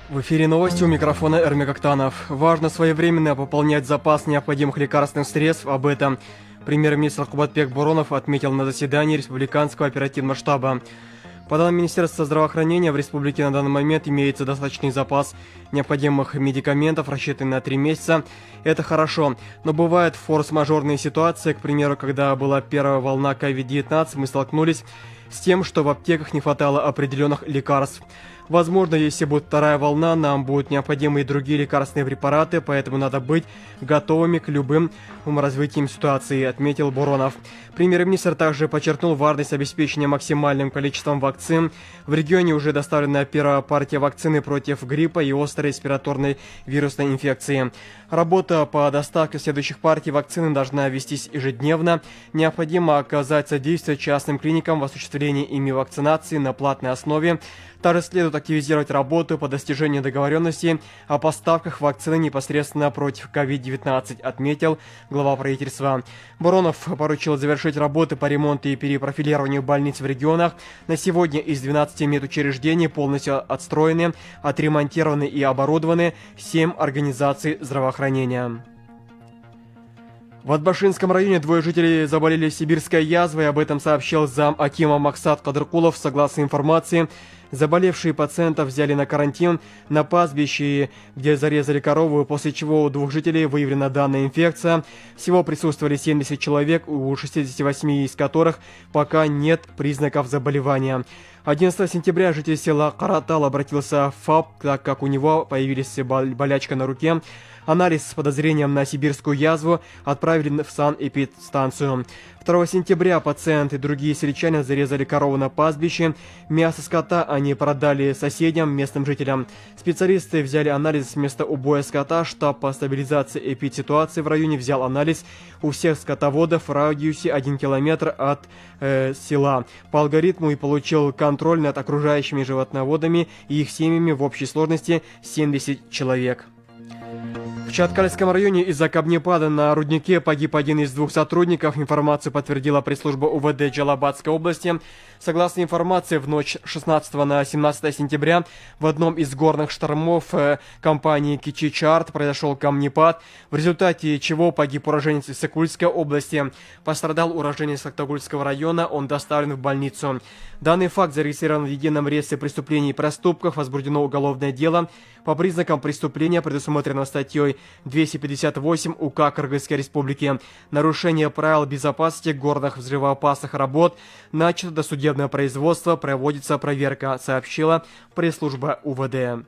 В эфире новости, у микрофона Эрмек Актанов. Важно своевременно пополнять запас необходимых лекарственных средств. Об этом премьер-министр Кубатбек Боронов отметил на заседании Республиканского оперативного штаба. По данным Министерства здравоохранения, в республике на данный момент имеется достаточный запас необходимых медикаментов, рассчитанный на 3 месяца. Это хорошо, но бывают форс-мажорные ситуации. К примеру, когда была первая волна COVID-19, мы столкнулись с тем, что в аптеках не хватало определенных лекарств. Возможно, если будет вторая волна, нам будут необходимы и другие лекарственные препараты, поэтому надо быть готовыми к любым развитиям ситуации, отметил Боронов. Премьер-министр также подчеркнул важность обеспечения максимальным количеством вакцин. В регионе уже доставлена первая партия вакцины против гриппа и острой респираторной вирусной инфекции. Работа по доставке следующих партий вакцины должна вестись ежедневно. Необходимо оказать содействие частным клиникам в осуществлении ими вакцинации на платной основе. Также следует активизировать работу по достижению договоренности о поставках вакцины непосредственно против COVID-19, отметил глава правительства. Боронов поручил завершить работы по ремонту и перепрофилированию больниц в регионах. На сегодня из 12 медучреждений полностью отстроены, отремонтированы и оборудованы 7 организаций здравоохранения. В Атбашинском районе 2 жителей заболели сибирской язвой. Об этом сообщил зам.акима Максат Кадыркулов. Согласно информации, заболевшие пациентов взяли на карантин на пастбище, где зарезали корову, после чего у 2 жителей выявлена данная инфекция. Всего присутствовали 70 человек, у 68 из которых пока нет признаков заболевания. 11 сентября житель села Каратал обратился в ФАП, так как у него появилась болячка на руке. Анализ с подозрением на сибирскую язву отправили в санэпидстанцию. 2 сентября пациент и другие сельчане зарезали корову на пастбище. Мясо скота они продали соседям, местным жителям. Специалисты взяли анализ с места убоя скота. Штаб по стабилизации эпидситуации в районе взял анализ у всех скотоводов в радиусе 1 километр от села. По алгоритму и получил контроль над окружающими животноводами и их семьями в общей сложности 70 человек. В Чаткальском районе из-за камнепада на руднике погиб 1 из 2 сотрудников. Информацию подтвердила пресс-служба УВД Джалабадской области. Согласно информации, в ночь 16 на 17 сентября в одном из горных штормов компании Кичи Чарт произошел камнепад, в результате чего погиб уроженец из Сокульской области. Пострадал уроженец Токтагульского района, он доставлен в больницу. Данный факт зарегистрирован в едином реестре преступлений и проступков, возбуждено уголовное дело. По признакам преступления предусмотрено статьей 258 УК Кыргызской Республики. Нарушение правил безопасности горных взрывоопасных работ. Начато досудебное производство, проводится проверка, сообщила пресс-служба УВД.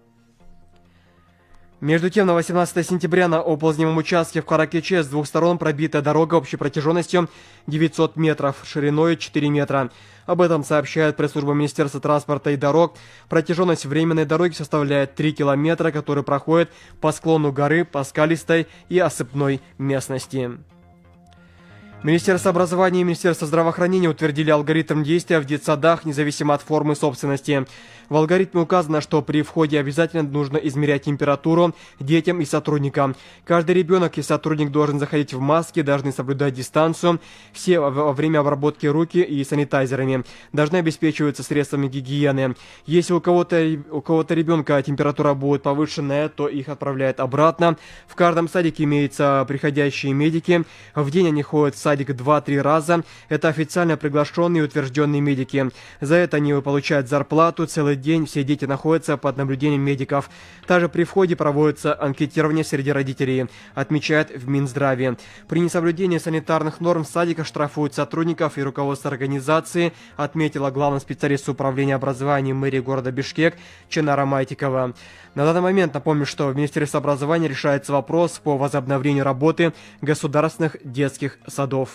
Между тем, на 18 сентября на оползневом участке в Каракече с 2 сторон пробита дорога общей протяженностью 900 метров, шириной 4 метра. Об этом сообщает пресс-служба Министерства транспорта и дорог. Протяженность временной дороги составляет 3 километра, который проходит по склону горы, по скалистой и осыпной местности. Министерство образования и Министерство здравоохранения утвердили алгоритм действия в детсадах, независимо от формы собственности. В алгоритме указано, что при входе обязательно нужно измерять температуру детям и сотрудникам. Каждый ребенок и сотрудник должен заходить в маске, должны соблюдать дистанцию, все во время обработки руки и санитайзерами. Должны обеспечиваться средствами гигиены. Если у кого-то ребенка температура будет повышенная, то их отправляют обратно. В каждом садике имеются приходящие медики. В день они ходят в садик 2-3 раза, это официально приглашенные и утвержденные медики. За это они получают зарплату, целый день все дети находятся под наблюдением медиков. Также при входе проводится анкетирование среди родителей, отмечают в Минздраве. При несоблюдении санитарных норм садика штрафуют сотрудников и руководство организации, отметила главный специалист управления образования мэрии города Бишкек Ченара Майтикова. На данный момент напомню, что в Министерстве образования решается вопрос по возобновлению работы государственных детских садов.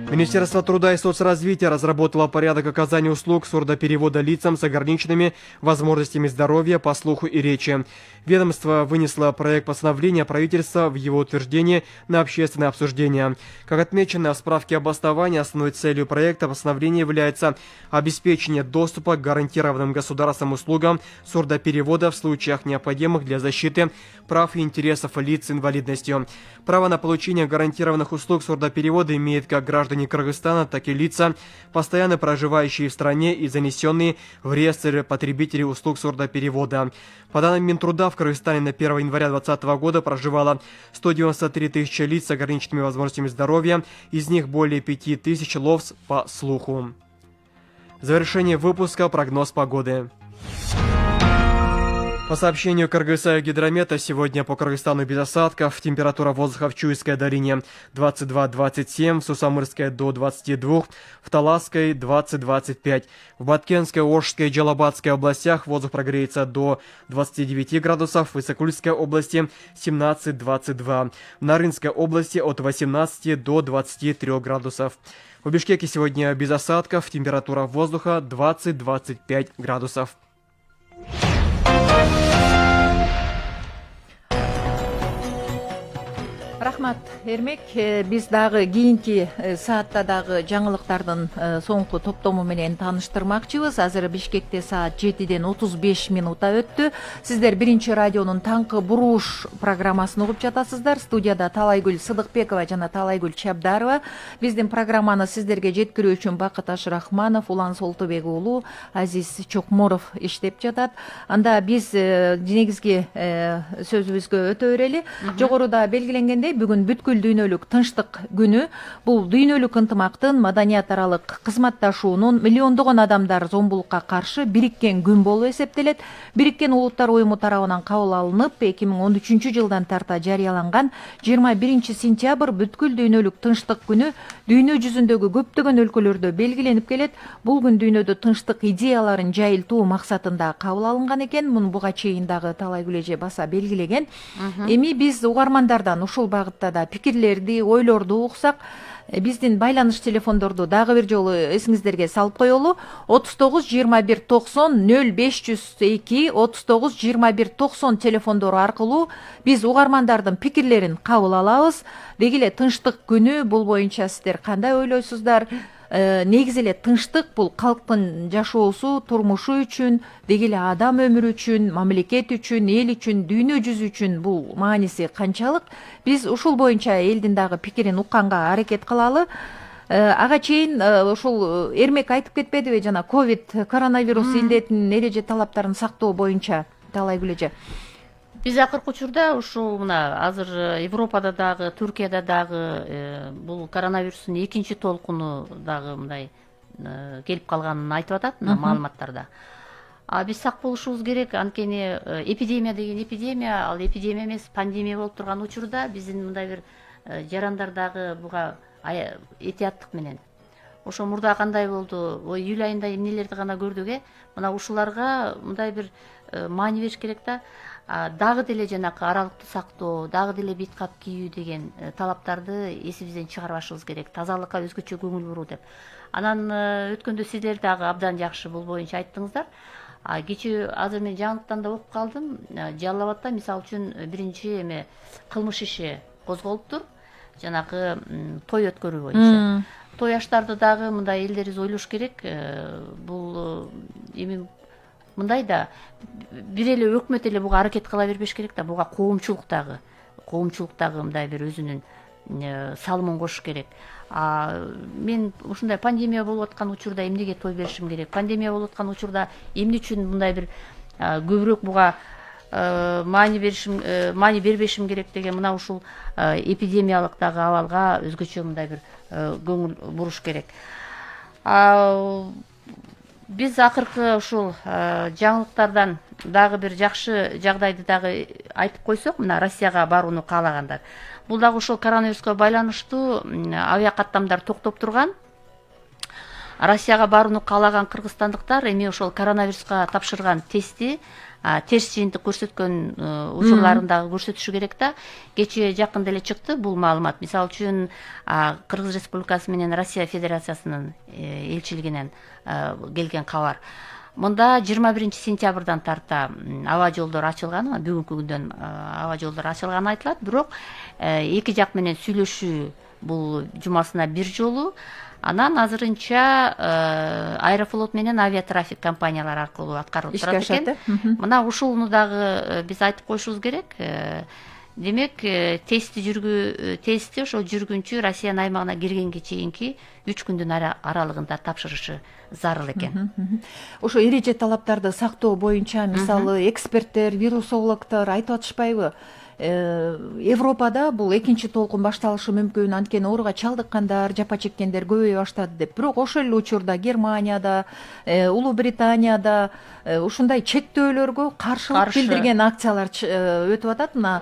Министерство труда и соцразвития разработало порядок оказания услуг сурдоперевода лицам с ограниченными возможностями здоровья по слуху и речи. Ведомство вынесло проект постановления правительства в его утверждение на общественное обсуждение. Как отмечено в справке об основании, основной целью проекта постановления является обеспечение доступа к гарантированным государственным услугам сурдоперевода в случаях, необходимых для защиты прав и интересов лиц с инвалидностью. Право на получение гарантированных услуг сурдоперевода имеют как граждане Кыргызстана, так и лица, постоянно проживающие в стране и занесенные в реестр потребителей услуг сурдоперевода. По данным Минтруда, в Кыргызстане на 1 января 2020 года проживало 193 тысячи лиц с ограниченными возможностями здоровья, из них более 5 тысяч ловц по слуху. Завершение выпуска прогноз погоды. По сообщению Кыргызстана-Гидромета, сегодня по Кыргызстану без осадков. Температура воздуха в Чуйской долине 22-27, в Сусамырской до 22, в Таласской 20-25. В Баткенской, Оршской и Джалабадской областях воздух прогреется до 29 градусов, в Исыкульской области 17-22, в Нарынской области от 18 до 23 градусов. В Бишкеке сегодня без осадков, температура воздуха 20-25 градусов. Рахмат, Эрмек. Биз дагы кийинки саатта дагы жаңылыктардын соңку топтому менен тааныштырмакчыбыз. Азыр Бишкекте саат 7:35 өттү. Сиздер биринчи радионун таңкы буруш программасын угуп жатасыздар. Студияда Талайгүл Сыдыкбекова жана Талайгүл Чабдарова. Биздин программаны сиздерге жеткирүү үчүн Бакыт Ашырахманов, Улан Солтубек уулу, Азиз Чокморов иштеп жатат. Анда биз негизги сөзүбүзгө өтө берели. Жогоруда белгиленгендей, бүгүн бүткүл дүйнөлүк тынчтык күнү. Бул дүйнөлүк ынтымактын, маданият аралык кызматташуунун, миллиондогон адамдар зомбулукка каршы бириккен күн болуп эсептелет. Бириккен Улуттар уюму тарабынан кабыл алынып, 2013 жылдан тарта жарыяланган 21 сентябрь бүткүл дүйнөлүк тынчтык күнү дүйнө жүзүндөгү көптөгөн өлкөлөрдө белгиленип келет. Бул күн дүйнөдө тынчтык идеяларын жайылтуу максатында кабыл алынган экен. Муну буга чейин дагы Талайгүл эже баса белгилеген. Эми биз угармандардан ушул багытта да пикирлерди, ойлорду уксак, биздин байланыш телефондорду дагы бир жолу эсиңиздерге салып коелу. 39 21 90 0502 39 21 90 телефондору аркылуу биз угармандардын пикирлерин кабыл алабыз. Деги эле тынчтык күнү, бул боюнча сиздер кандай ойлойсуздар? Негизи эле тынчтык бул калктын жашоосу, турмушу үчүн, деги эле адам өмүрү үчүн, мамлекет үчүн, эл үчүн, дүйнө жүзү үчүн бул мааниси канчалык? Биз ушул боюнча элдин дагы пикирин укканга аракет кылалы. Ага чейин ушул Эрмек айтып кетпедиби жана коронавирус илдетинин эреже талаптарын сактоо боюнча? Талайгүл эже. Биз акыркы учурда ушул мына азыр Европада дагы, Түркияда дагы бул коронавирустун экинчи толкуну дагы мындай келип калганын айтып атат маалыматтарда. Биз сак болушубуз керек, анткени эпидемия деген эпидемия, ал эпидемия эмес, пандемия болуп турган учурда биздин мындай бир жарандар дагы буга этияттык менен. Ошо мурда кандай болду? Июль айында эмнелерди гана көрдүк, мына ушуларга мындай бир маани бериш керек да. Дагы деле жанакы аралыкты сактоо, дагы деле бет кап кийүү деген талаптарды эсибизден чыгарбашыбыз керек. Тазалыкка өзгөчө көңүл буруу деп. Анан өткөндө сиздер дагы абдан жакшы бул боюнча айттыңыздар. Кечээ азыр мен жаңылыктан да окуп калдым. Жалал Абадта мисалы үчүн биринчи кылмыш иши козголуптур. Жанакы той өткөрүү боюнча. Той аштарды дагы мындай элдерибиз ойлош керек. Бул эми мындай да бир эле өкмөт эле буга аракет кыла бербеш керек да, буга коомчулук дагы мындай бир өзүнүн салымын кошуш керек. Мен ушундай пандемия болуп аткан учурда эмнеге той беришим керек? Пандемия болуп аткан учурда эмне үчүн мындай бир көбүрөөк буга маани бербешим керек деген мына ушул эпидемиялык дагы абалга өзгөчө мындай бир көңүл буруш керек. Биз акыркы ушул жаңылыктардан дагы бир жакшы жагдайды дагы айтып койсок, мына Россияга барууну каалагандар. Бул дагы ушул коронавируска байланыштуу авиакаттамдар токтоп турган. Россияга барууну каалаган кыргызстандыктар эми ошол коронавируска тапшырган тестти терс жыйынтык көрсөткөн учурларын дагы көрсөтүшү керек да. Кечээ жакында эле чыкты бул маалымат. Мисалы үчүн Кыргыз Республикасы менен Россия Федерациясынын элчилигинен келген кабар. Мында 21 сентябрдан тарта аба жолдор ачылган, бүгүнкү күндөн аба жолдор ачылганы айтылат. Бирок эки жак менен сүйлөшүү бул жумасына бир жолу. Анан азырынча Аэрофлот менен авиатрафик компаниялары аркылуу аткарылып турат экен. Мына ушуну дагы биз айтып коюшубуз керек. Демек, тестти ошо жүргүнчү Россиянын аймагына киргенге чейинки 3 күндүн аралыгында тапшырышы зарыл экен. Ошо эреже талаптарды сактоо боюнча мисалы эксперттер, вирусологдор айтып атышпайбы? Европада бул экинчи толкун башталышы мүмкүн, анткени ооруга чалдыккандар, жапа чеккендер көбөйө баштады деп. Бирок ошол эле учурда Германияда, Улуу Британияда ушундай чектөөлөргө каршылык билдирген акциялар өтүп атат. Мына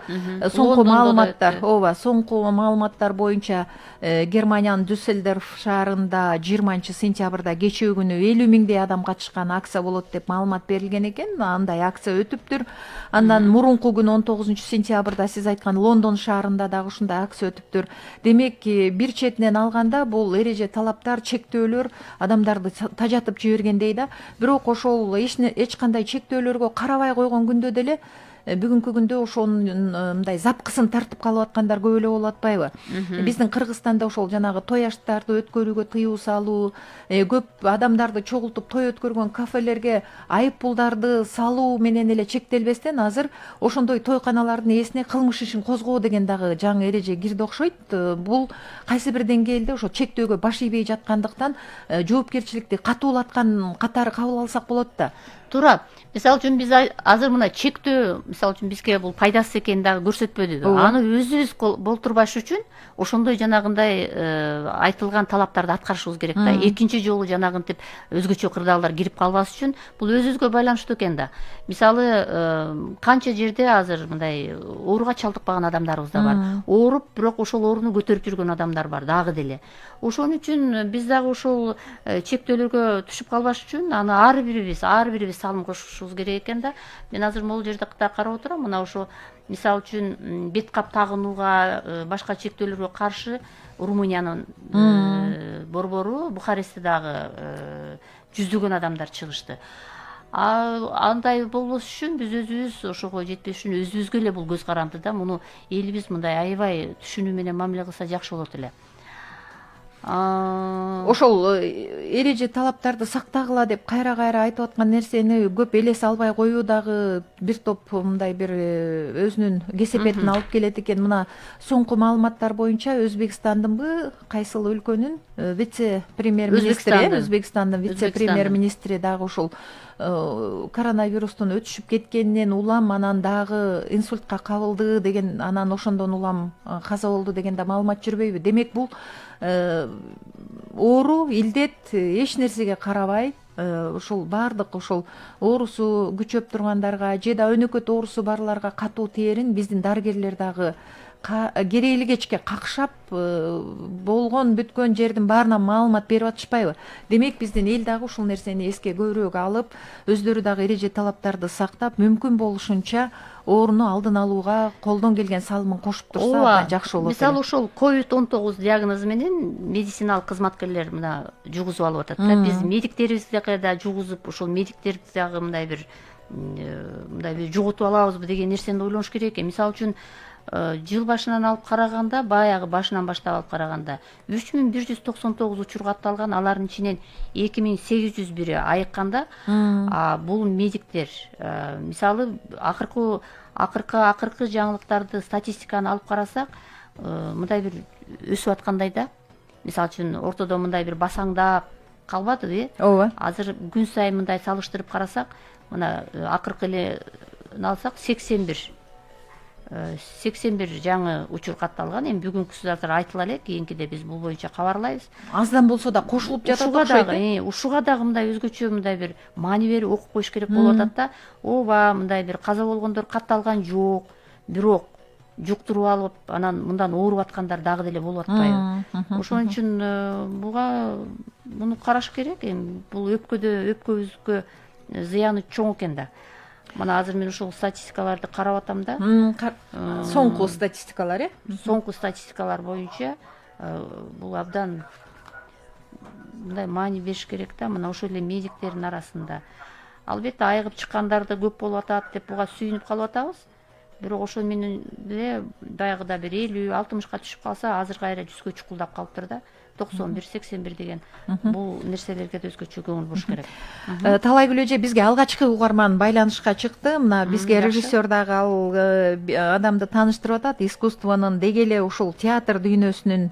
соңку маалыматтар, соңку маалыматтар боюнча Германиянын Дюссельдорф шаарында 20 сентябрда кечээ күнү 50 миңдей адам катышкан акция болот деп маалымат берилген экен. Андай акция өтүптүр. Андан мурунку күнү 19 сентябрда сиз айткан Лондон шаарында дагы ушундай акция өтүптүр. Демек, бир четинен алганда бул эреже талаптар, чектөөлөр адамдарды тажатып жибергендей да. Бирок ошол эч кандай чектөөлөргө карабай койгон күндө деле бүгүнкү күндө ошонун мындай запкысын тартып калып аткандар көп эле болуп атпайбы? Биздин Кыргызстанда ошол жанагы той аштарды өткөрүүгө тыюу салуу, көп адамдарды чогултуп той өткөргөн кафелерге айыппулдарды салуу менен эле чектелбестен азыр ошондой тойканалардын ээсине кылмыш ишин козгоо деген дагы жаңы эреже кирди окшойт. Бул кайсы бир деңгээлде ошо чектөөгө баш ийбей жаткандыктан жоопкерчиликти катуулаткан катары кабыл алсак болот да. Туура. Мисалы үчүн биз азыр мына чектөө, мисалы үчүн бизге бул пайдасыз экенин дагы көрсөтпөдү. Аны өзүбүз болтурбаш үчүн ошондой жанагындай айтылган талаптарды аткарышыбыз керек да. Экинчи жолу жанагынтип өзгөчө кырдаалдар кирип калбас үчүн бул өзүбүзгө байланыштуу экен да. Мисалы канча жерде азыр мындай ооруга чалдыкпаган адамдарыбыз да бар. Ооруп, бирок ошол ооруну көтөрүп жүргөн адамдар бар дагы деле. Ошон үчүн биз дагы ошол чектөөлөргө түшүп калбаш үчүн аны ар бирибиз салым кошушубуз керек экен да. Мен азыр могул жерде карап отурам, мына ошо мисалы үчүн бет кап тагынууга, башка чектөөлөргө каршы Румыниянын борбору Бухарестте дагы жүздөгөн адамдар чыгышты. Андай болбош үчүн биз өзүбүз ошого жетпеш үчүн өзүбүзгө эле бул көз каранды да. Муну элибиз мындай аябай түшүнүү менен мамиле кылса жакшы болот эле. Ошол эреже талаптарды сактагыла деп кайра айтып аткан нерсени көп элес албай коюу дагы бир топ мындай бир өзүнүн кесепетин алып келет экен. Мына соңку маалыматтар боюнча Өзбекстандынбы кайсыл өлкөнүн вице-премьер-министри, Өзбекстандын вице-премьер-министри дагы ушул коронавирустун өтүшүп кеткенинен улам анан дагы инсультка кабылды деген, анан ошондон улам каза болду деген да маалымат жүрбөйбү? Демек, бул оору, илдет эч нерсеге карабай ушул баардык ошол оорусу күчөп тургандарга же да өнөкөт оорусу барларга катуу тээрин биздин дарыгерлер дагы керейлі кечке какшап болгон бүткөн жердин баарынан маалымат берип атышпайбы? Демек, биздин эл дагы ушул нерсени эске көбүрөөк алып, өздөрү дагы эреже талаптарды сактап, мүмкүн болушунча ооруну алдын алууга колдон келген салымын кошуп турса жакшы болот. Мисалы ошол COVID-19 диагнозу менен медициналык кызматкерлер мына жугузуп алып атат. Биз медиктерибизди да жугузуп, ошол медиктерди дагы мындай бир жугутуп алабызбы деген нерсени ойлонуш керек экен. Мисалы үчүн жыл башынан алып караганда, баягы башынан баштап алып караганда 3199 учур катталган, алардын ичинен 2801 айыкканда, бул медиктер мисалы акыркы жаңылыктарды, статистиканы алып карасак, мындай бир өсүп аткандай да. Мисалы үчүн ортодо мындай бир басаңдап калбадыбы? Ооба. Азыр күн сайын мындай салыштырып карасак, мына акыркы эле алсак 81 жаңы учур катталган. Эми бүгүнкүсү азыр айтыла элек, кийинкиде биз бул боюнча кабарлайбыз. Аздан болсо да кошулуп жатат окшойт. Ушуга дагы мындай өзгөчө мындай бир маани берип окуп коюш керек болуп атат да. Ооба, мындай бир каза болгондор катталган жок, бирок жуктуруп алып, анан мындан ооруп аткандар дагы деле болуп атпайбы? Ошон үчүн муну караш керек. Эми бул өпкөбүзгө зыяны чоң экен да. Мына азыр мен ушул статистикаларды карап атам да. Соңку статистикалар, Соңку статистикалар боюнча бул абдан мындай маани бериш керек да. Мына ошол эле медиктердин арасында албетте айыгып чыккандарды көп болуп атат деп буга сүйүнүп калып атабыз. Бирок ошол менен эле баягыда бир 50-60ка түшүп калса, азыр кайра 100гө чукулдап калыптыр да. 91-81 деген бул нерселерге да өзгөчө көңүл буруш керек. Талайгүл эже бизге алгачкы угарман байланышка чыкты. Мына бизге режиссер дагы ал адамды тааныштырып атат. Искусствонун деги эле ушул театр дүйнөсүнүн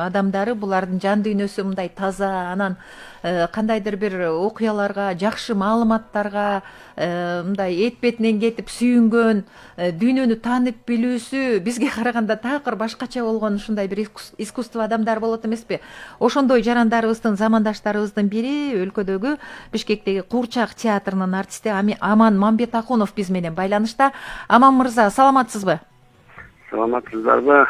адамдары, булардын жан дүйнөсү мындай таза, анан кандайдыр бир окуяларга, жакшы маалыматтарга мындай эт бетинен кетип сүйүнгөн, дүйнөнү таанып билүүсү бизге караганда такыр башкача болгон ушундай бир искусство адамдары болот эмеспи? Ошондой жарандарыбыздын, замандаштарыбыздын бири өлкөдөгү Бишкектеги Куурчак театрынын артисти Аман Мамбетахунов биз менен байланышта. Аман мырза, саламатсызбы? Саламатсыздарбы?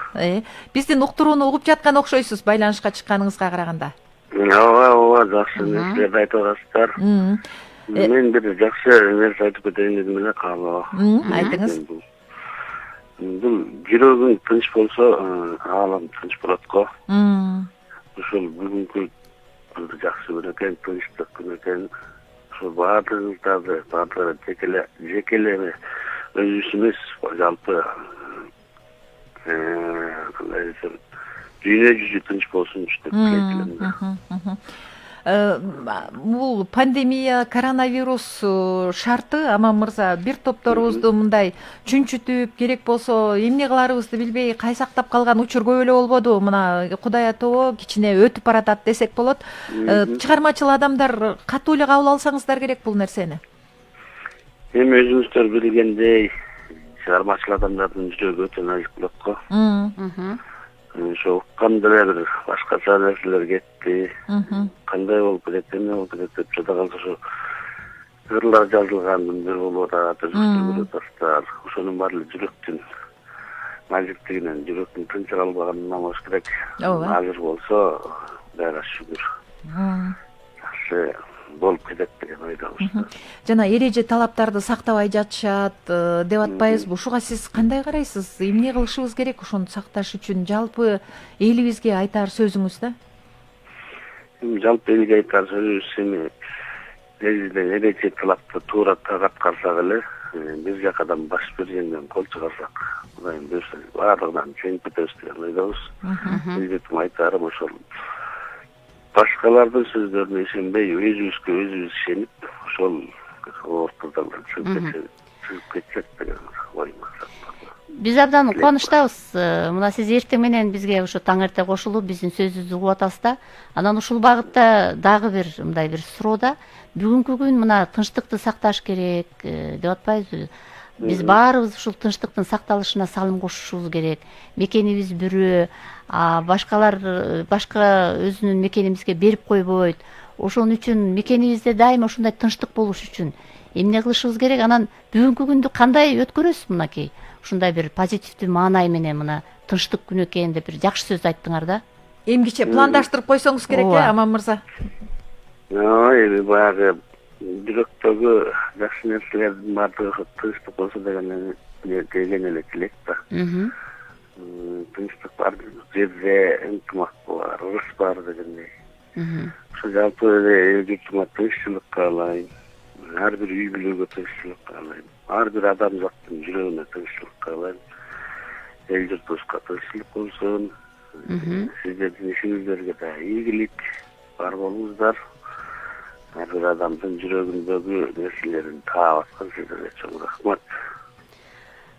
Биздин уктурууну угуп жаткан окшойсуз байланышка чыкканыңызга караганда. Ооба, жакшы нерселерди айтып атасыздар. Мен бир жакшы нерсе айтып кетейин дедим эле, каалоо. Айтыңыз. Бул жүрөгүң тынч болсо, аалам тынч болот го. Ошол бүгүнкү күндү жакшы күн экен, тынчтык күн экен. Ошол баардыгы жекеле өзүбүз эмес, жалпы кандай десем, дүйнө жүзү тынч болсун деп тилейт. Бул пандемия, коронавирус шарты, Аман мырза, бир топторубузду мындай чүнчүтүп, керек болсо эмне кыларыбызды билбей кайсактап калган учур көп эле болбоду? Мына Кудай атоо кичине өтүп баратат десек болот. Чыгармачыл адамдар катуу эле кабыл алсаңыздар керек бул нерсени. Эми өзүңүздөр билгендей, чыгармачыл адамдардын жүрөгү өтө назик болот го. Ошо уккан деле бир башкача нерселер кетти. Кандай болуп кетет, эмне болуп кетет деп жада калса ошо ырлар жазылган эмне болуп атат, өзгөчө тастар. Ошонун баары эле жүрөктүн назиктигинен, жүрөктүн тынчы калбаганынан болуш керек. Азыр болсо, Кудайга шүгүр. Жакшы болуп кетет деген ойдобуз. Жана эреже талаптарды сактабай жатышат деп атпайбызбы? Ушуга сиз кандай карайсыз? Эмне кылышыбыз керек ошону сакташ үчүн? Жалпы элибизге айтар сөзүңүз да? Жалпы элге айтар сөзүбүз эми эреже талапты туура аткарсак эле, бир жакадан баш бир жеңден кол чыгарсак, Кудайым буйрса баардыгынан жеңип кетебиз деген ойдобуз. Элбетим айтарым ошол. Башкалардын сөздөрүнө ишенбей, өзүбүзгө өзүбүз ишенип, ошол ортодон чыгып кетсек деген ой максат. Биз абдан кубанычтабыз. Мына сиз эртең менен бизге ошо таң эрте кошулуп, биздин сөзүбүздү угуп атасыз да. Анан ушул багытта дагы бир мындай бир суроо да. Бүгүнкү күн мына тынчтыкты сакташ керек деп атпайбызбы? Биз баарыбыз ушул тынчтыктын сакталышына салым кошушубуз керек. Мекенибиз бүрү, башкалар башка өзүнүн мекенибизге берип койбойт. Ошон үчүн мекенибизде дайыма ушундай тынчтык болуш үчүн эмне кылышыбыз керек? Анан бүгүнкү күндү кандай өткөрөсүз мынакей? Ушундай бир позитивдүү маанай менен мына тынчтык күн экен деп бир жакшы сөз айттыңар да. Эмгиче пландаштырып койсоңуз керек Аман мырза. Эми баягы жүрөктөгү жакшы нерселердин баардыгы тынчтык болсо деген эле тилек да. Тынчтык бар жерде ынтымак бар, ырыс бар дегендей. Ошо жалпы эл журтума тынччылык каалайм. Ар бир үй бүлөгө тынччылык каалайм. Ар бир адамзаттын жүрөгүнө тынччылык каалайм. Эл журтубузга тынччылык болсун. Сиздердин ишиңиздерге да ийгилик бар болуңуздар. Ар бир адамдын жүрөгүндөгү нерселерин таап аткан сиздерге чоң рахмат.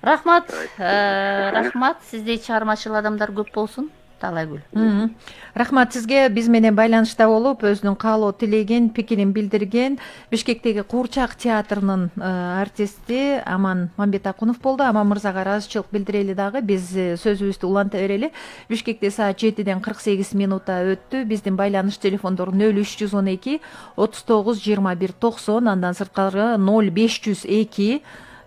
Рахмат, рахмат. Сиздей чыгармачыл адамдар көп болсун. Талайгүл. Рахмат сизге. Биз менен байланышта болуп, өзүнүн каалоо тилеген, пикирин билдирген Бишкектеги Куурчак театрынын артисти Аман Мамбетакунов болду. Аман мырзага ыраазычылык билдирели дагы. Биз сөзүбүздү уланта берели. Бишкекте саат 7-ден 48 минута өттү. Биздин байланыш телефондору 0312 39 21 90, андан сырткары 0502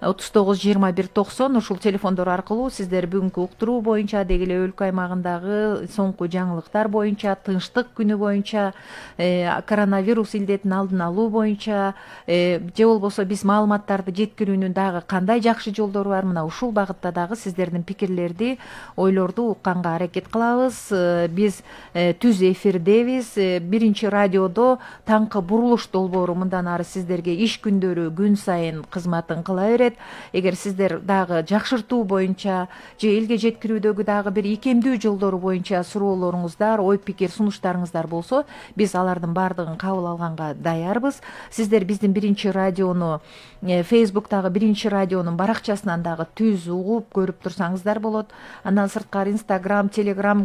39 21 90. Ушул телефондор аркылуу сиздер бүгүнкү уктуруу боюнча, деги эле өлкө аймагындагы соңку жаңылыктар боюнча, тынчтык күнү боюнча, коронавирус илдетин алдын алуу боюнча, же болбосо биз маалыматтарды жеткирүүнүн дагы кандай жакшы жолдору бар, мына ушул багытта дагы сиздердин пикирлерди, ойлорду укканга аракет кылабыз. Биз түз эфирдебиз. Биринчи радиодо таңкы бурулуш долбоору мындан ары сиздерге иш күндөрү күн сайын кызматын кыла берет. Эгер сиздер дагы жакшыртуу боюнча же элге жеткирүүдөгү дагы бир икемдүү жолдору боюнча суроолоруңуздар, ой пикир, сунуштарыңыздар болсо, биз алардын баардыгын кабыл алганга даярбыз. Сиздер биздин биринчи радиону Facebooктагы биринчи радионун баракчасынан дагы түз угуп көрүп турсаңыздар болот. Андан сырткары Instagram, Telegram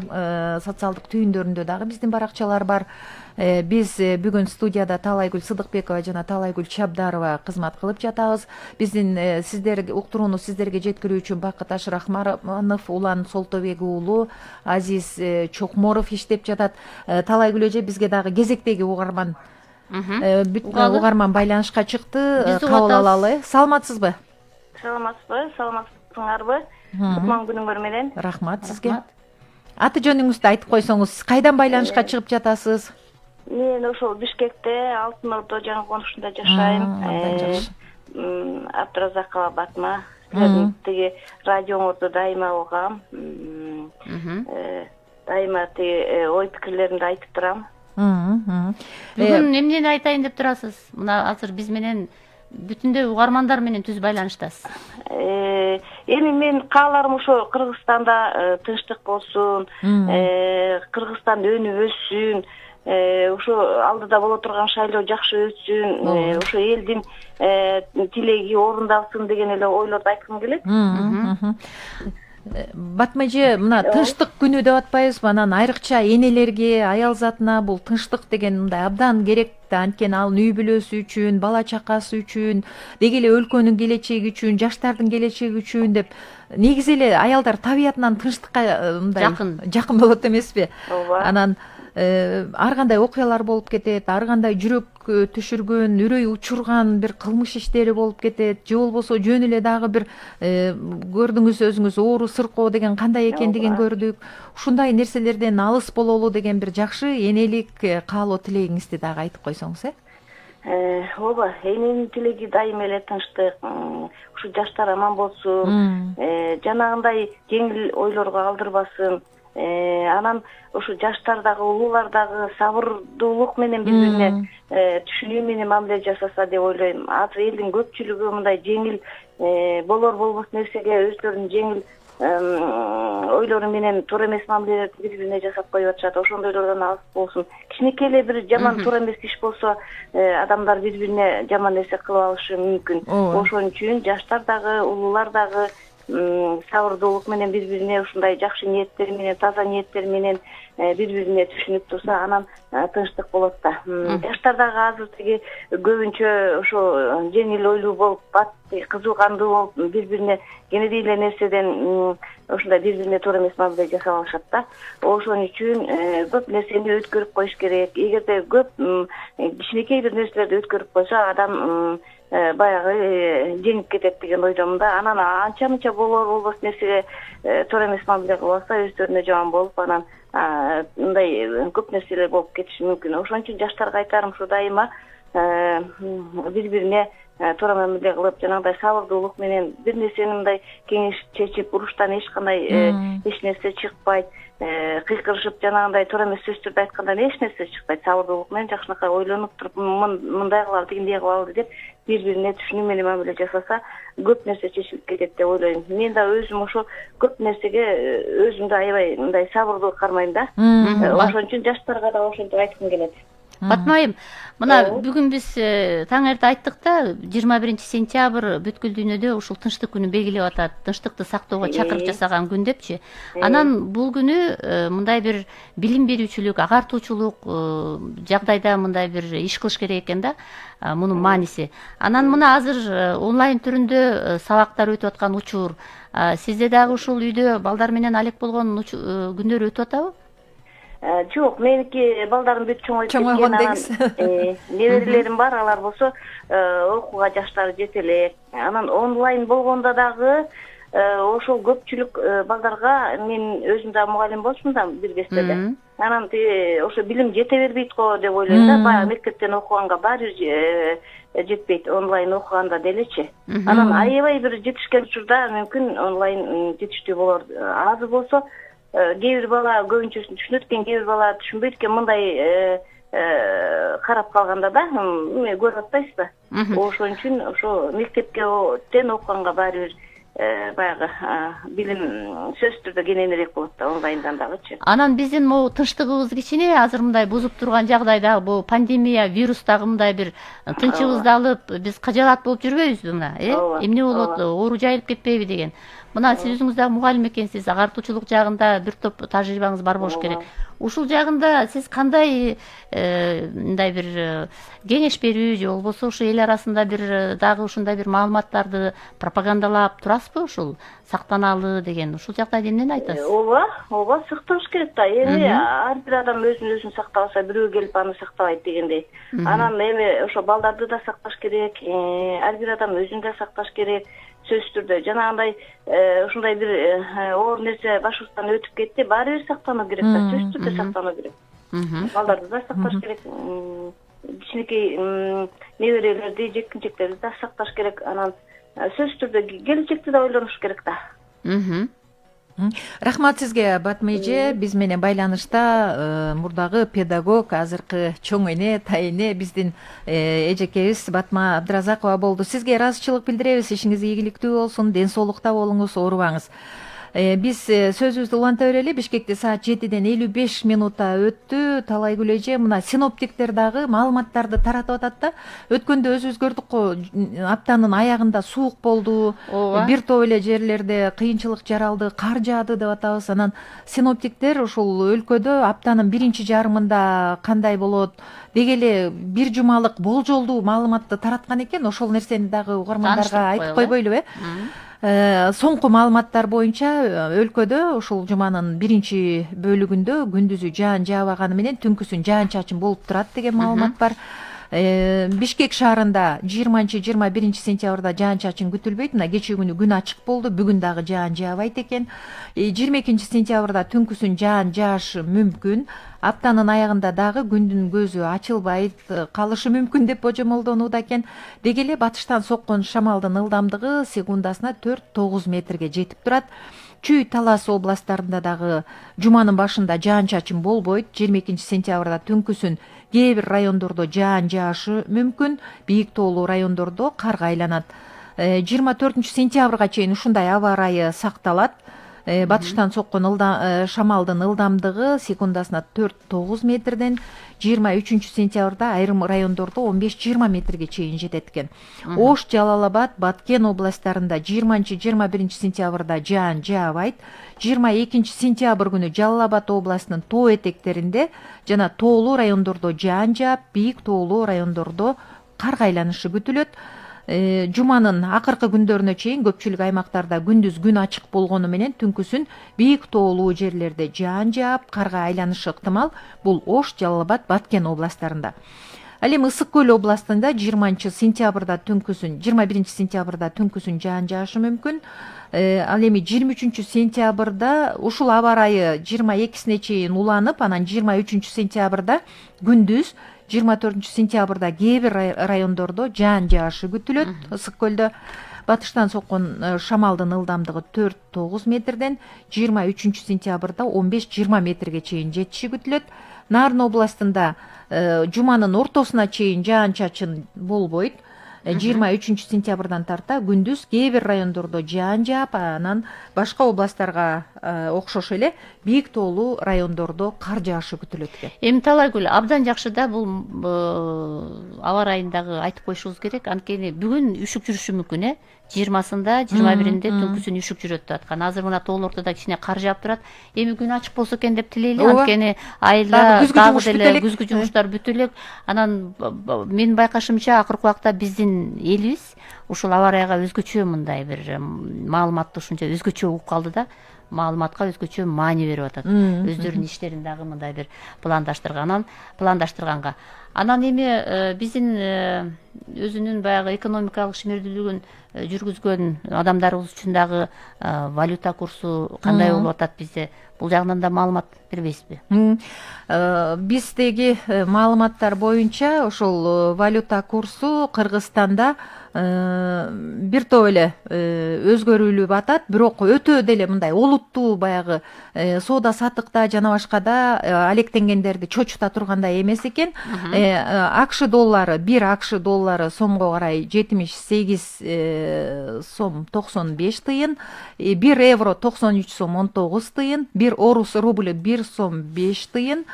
социалдык түйүндөрүндө дагы биздин баракчалар бар. Биз бүгүн студияда Талайгүл Сыдыкбекова жана Талайгүл Чабдарова кызмат кылып жатабыз. Биздин сиздерге уктурууну сиздерге жеткирүү үчүн Бакыт Ашырахманов, Улан Солтобек уулу, Азиз Чокморов иштеп жатат. Талайгүл эже бизге дагы кезектеги угарман байланышка чыкты. Кабыл алалы. Саламатсызбы? Саламатсыңарбы? Кутман күнүңөр менен. Рахмат сизге. Аты жөнүңүздү айтып койсоңуз, кайдан байланышка чыгып жатасыз? Мен ошол Бишкекте, Алтын Ордо жаңы конушунда жашайм. Абдыразакова Батма. Силердин тиги радиоңорду дайыма угам. Дайыма тиги ой пикирлеримди айтып турам. Бүгүн эмнени айтайын деп турасыз? Мына азыр биз менен бүтүндөй угармандар менен түз байланыштасыз. Эми мен кааларым ошо Кыргызстанда тынчтык болсун, Кыргызстан өнүп өссүн, ошо алдыда боло турган шайлоо жакшы өтсүн, ошо элдин тилеги орундалсын деген эле ойлорду айткым келет. Батма эже, мына тынчтык күнү деп атпайбызбы? Анан айрыкча энелерге, аял затына бул тынчтык деген мындай абдан керек да. Анткени ал үй бүлөсү үчүн, бала чакасы үчүн, деги эле өлкөнүн келечеги үчүн, жаштардын келечеги үчүн деп негизи эле аялдар табиятынан тынчтыкка мындай жакын болот эмеспи? Анан ар кандай окуялар болуп кетет, ар кандай жүрөк түшүргөн, үрөй учурган бир кылмыш иштери болуп кетет, же болбосо жөн эле дагы бир көрдүңүз өзүңүз оору сыркоо деген кандай экендигин көрдүк. Ушундай нерселерден алыс бололу деген бир жакшы энелик каалоо тилегиңизди дагы айтып койсоңуз. Ооба, эненин тилеги дайыма эле тынчтык, ушу жаштар аман болсун, жанагындай жеңил ойлорго алдырбасын. Анан ушу жаштар дагы, улуулар дагы сабырдуулук менен бири-бирине түшүнүү менен мамиле жасаса деп ойлойм. Азыр элдин көпчүлүгү мындай жеңил болор болбос нерсеге өздөрүнүн жеңил ойлору менен туура эмес мамилелерди бири-бирине жасап коюп атышат. Ошондойлордон алыс болсун. Кичинекей эле бир жаман туура эмес иш болсо, адамдар бири-бирине жаман нерсе кылып алышы мүмкүн. Ошон үчүн жаштар дагы, улуулар дагы сабырдуулук менен бири-бирине ушундай жакшы ниеттер менен, таза ниеттер менен бири-бирине түшүнүп турса, анан тынчтык болот да. Жаштар дагы азыр тиги көбүнчө ошо жеңил ойлуу болуп, кызуу кандуу болуп, бири-бирине кенедей эле нерседен ушундай бири-бирине туура эмес мамиле жасап алышат да. Ошон үчүн көп нерсени өткөрүп коюш керек. Эгерде көп кичинекей бир нерселерди өткөрүп койсо, адам баягы жеңип кетет деген ойдомун да. Анан анча-мынча болор болбос нерсеге туура эмес мамиле кылып алса, өздөрүнө жаман болуп, анан мындай көп нерселер болуп кетиши мүмкүн. Ошон үчүн жаштарга айтарым, ушу дайыма бири-бирине туура мамиле кылып, жанагындай сабырдуулук менен бир нерсени мындай кеңеш чечип, уруштан эч кандай эч нерсе чыкпайт. Кыйкырышып, жанагындай туура эмес сөздөрдү айткандан эч нерсе чыкпайт. Сабырдуулук менен жакшынакай ойлонуп туруп, мындай кылалы, тигиндей кылалы деп бири-бирине түшүнүү менен мамиле жасаса, көп нерсе чечилип кетет деп ойлойм. Мен да өзүм ошо көп нерсеге өзүмдү аябай мындай сабырдуу кармайм да. Ошон үчүн жаштарга да ошентип айткым келет. Батма айым, мына бүгүн биз таң эрте айттык да, 21 сентябрь бүткүл дүйнөдө ушул тынчтык күнү белгилеп атат, тынчтыкты сактоого чакырып жасаган күн депчи. Анан бул күнү мындай бир билим берүүчүлүк, агартуучулук жагдайда мындай бир иш кылыш керек экен да, мунун мааниси. Анан мына азыр онлайн түрүндө сабактар өтүп аткан учур, сизде дагы ушул үйдө балдар менен алек болгон күндөр өтүп атабы? Жок, меники балдарым бүт чоңоюп Чоңойгон деңиз. Неберелерим бар, алар болсо окууга жаштары жете элек. Анан онлайн болгондо дагы ошол көпчүлүк балдарга мен өзүм да мугалим болчумун да бир кездерде. Анан ошо билим жете бербейт го деп ойлойм да, баягы мектептен окуганга баары жетпейт, онлайн окуганда делечи. Анан аябай бир жетишкен учурда мүмкүн онлайн жетиштүү болор. Азыр болсо кээ бир бала көбүнчөсүн түшүнөт экен, кээ бир бала түшүнбөйт экен, мындай карап калганда да көрүп атпайсыз да. Ошон үчүн ошо мектептен окуганга баары бир баягы билим сөзсүз түрдө кененирээк болот да, онлайндан дагычы. Анан биздин могу тынчтыгыбыз кичине азыр мындай бузуп турган жагдайда бул пандемия, вирус дагы мындай бир тынчыбызды алып, биз кажалат болуп жүрбөйбүзбү мына, эмне болот, оору жайылып кетпейби деген. Мына сиз өзүңүз дагы мугалим экенсиз, агартуучулук жагында бир топ тажрыйбаңыз бар болуш керек. Ушул жагында сиз кандай мындай бир кеңеш берүү же болбосо ушу эл арасында бир дагы ушундай бир маалыматтарды пропагандалап турасызбы, ушул сактаналы деген? Ушул жакта эмнени айтасыз? Ооба, сакташ керек да. Эми ар бир адам өзүн сактабаса, бирөө келип аны сактабайт дегендей. Анан эми ошо балдарды да сакташ керек, ар бир адам өзүн да сакташ керек. Сөзсүз түрдө жанагындай ушундай бир оор нерсе башыбыздан өтүп кетти, баары бир сактануу керек да, сөзсүз түрдө сактануу керек. Балдарды да сакташ керек, кичинекей неберелерди, жеткинчектерди да сакташ керек. Анан сөзсүз түрдө келечекти да ойлонуш керек да. Рахмат сизге, Батма эже. Биз менен байланышта мурдагы педагог, азыркы чоң эне, тайэне биздин эжекебиз Батма Абдыразакова болду. Сизге ыраазычылык билдиребиз. Ишиңиз ийгиликтүү болсун, ден соолукта болуңуз, оорубаңыз. Биз сөзүбүздү уланта берели. Бишкекте саат 7-ден 55 минутта өттү. Талайгүл эже, мына синоптиктер дагы маалыматтарды таратып атат да. Өткөндө өзүбүз көрдүк го, аптанын аягында суук болду. Бир топ эле жерлерде кыйынчылык жаралды, кар жаады деп атабыз. Анан синоптиктер ушул өлкөдө аптанын биринчи жарымында кандай болот деги эле бир жумалык болжолдуу маалыматты тараткан экен. Ошол нерсени дагы угармандарга айтып койбойлубу, Соңку маалыматтар боюнча өлкөдө ушул жуманын биринчи бөлүгүндө күндүзү жаан жаабаганы менен түнкүсүн жаан-чачын болуп турат деген маалымат бар. Бишкек шаарында 20-21 сентябрда жаан-чачын күтүлбөйт. Мына кечээ күнү күн ачык болду, бүгүн дагы жаан жаабайт экен. 22 сентябрда түнкүсүн жаан жаашы мүмкүн. Аптанын аягында дагы күндүн көзү ачылбайт калышы мүмкүн деп божомолдонууда экен. Деги эле батыштан соккон шамалдын ылдамдыгы секундасына 4-9 метрге жетип турат. Чүй Талас областарында дагы жуманын башында жаан-чачын болбойт. 22 сентябрда түнкүсүн кээ бир райондордо жаан жаашы мүмкүн. Бийик тоолуу райондордо карга айланат. 24 сентябрга чейин ушундай аба ырайы сакталат. Батыштан соккон шамалдын ылдамдыгы секундасына 4-9 метрден 23 сентябрда айрым райондордо 15-20 метрге чейин жетет экен. Ош, Жалал Абад, Баткен областарында 20-21 сентябрда жаан жаабайт. 22 сентябрь күнү Жалал Абад областынын тоо этектеринде жана тоолуу райондордо жаан жаап, бийик тоолуу райондордо карга айланышы күтүлөт. Жуманын акыркы күндөрүнө чейин көпчүлүк аймактарда күндүз күн ачык болгону менен түнкүсүн бийик тоолуу жерлерде жаан жаап, карга айланышы ыктымал. Бул Ош, Жалал Абад, Баткен областарында. Ал эми Ысык көл областында 21 сентябрда түнкүсүн жаан жаашы мүмкүн. Ал эми 23 сентябрда ушул аба ырайы 22-сине чейин уланып, анан 23 сентябрда күндүз 24 сентябрда кээ бир райондордо жаан жаашы күтүлөт. Ысык көлдө батыштан соккон шамалдын ылдамдыгы 4-9 метрден 23 сентябрда 15-20 метрге чейин жетиши күтүлөт. Нарын областында жуманын ортосуна чейин жаан-чачын болбойт. 23 сентябрдан тарта күндүз кээ бир райондордо жаан жаап, анан башка областтарга окшош эле бийик тоолуу райондордо кар жаашы күтүлөт экен. Эми Талайгүл абдан жакшы да бул аба ырайындагы айтып коюшубуз керек. Анткени бүгүн үшүк жүрүшү мүмкүн, 20-сында, 21-inde түнкүсүн үшүк жүрөт деп аткан. Азыр мына тоол ортодо кичине кар жаап турат. Эми күн ачык болсо экен деп тилейли. Анткени айылда дагы деле күзгү жумуштар бүтө элек. Анан менин байкашымча акыркы убакта биздин элибиз ушул аба ырайга өзгөчө мындай бир маалыматты ушунча өзгөчө угуп калды да. Маалыматка өзгөчө маани берип атат. Өздөрүнүн иштерин дагы мындай бир пландаштырганга. Анан эми биздин өзүнүн баягы экономикалык ишмердүүлүгүн жүргүзгөн адамдарыбыз үчүн дагы валюта курсу кандай болуп атат бизде? Бул жагынан да маалымат бербейсизби? Биздеги маалыматтар боюнча ошол валюта курсу Кыргызстанда бир топ эле өзгөрүлүп атат, бирок өтө деле мындай олуттуу баягы соода саттыкта жана башкада алектенгендерди чочута тургандай эмес экен. АКШ доллары, бир АКШ доллары сомго карай 78 сом 95 тыйын, 1 евро 93 сом 19 тыйын, 1 орус рубль 1 сом 5 тыйын,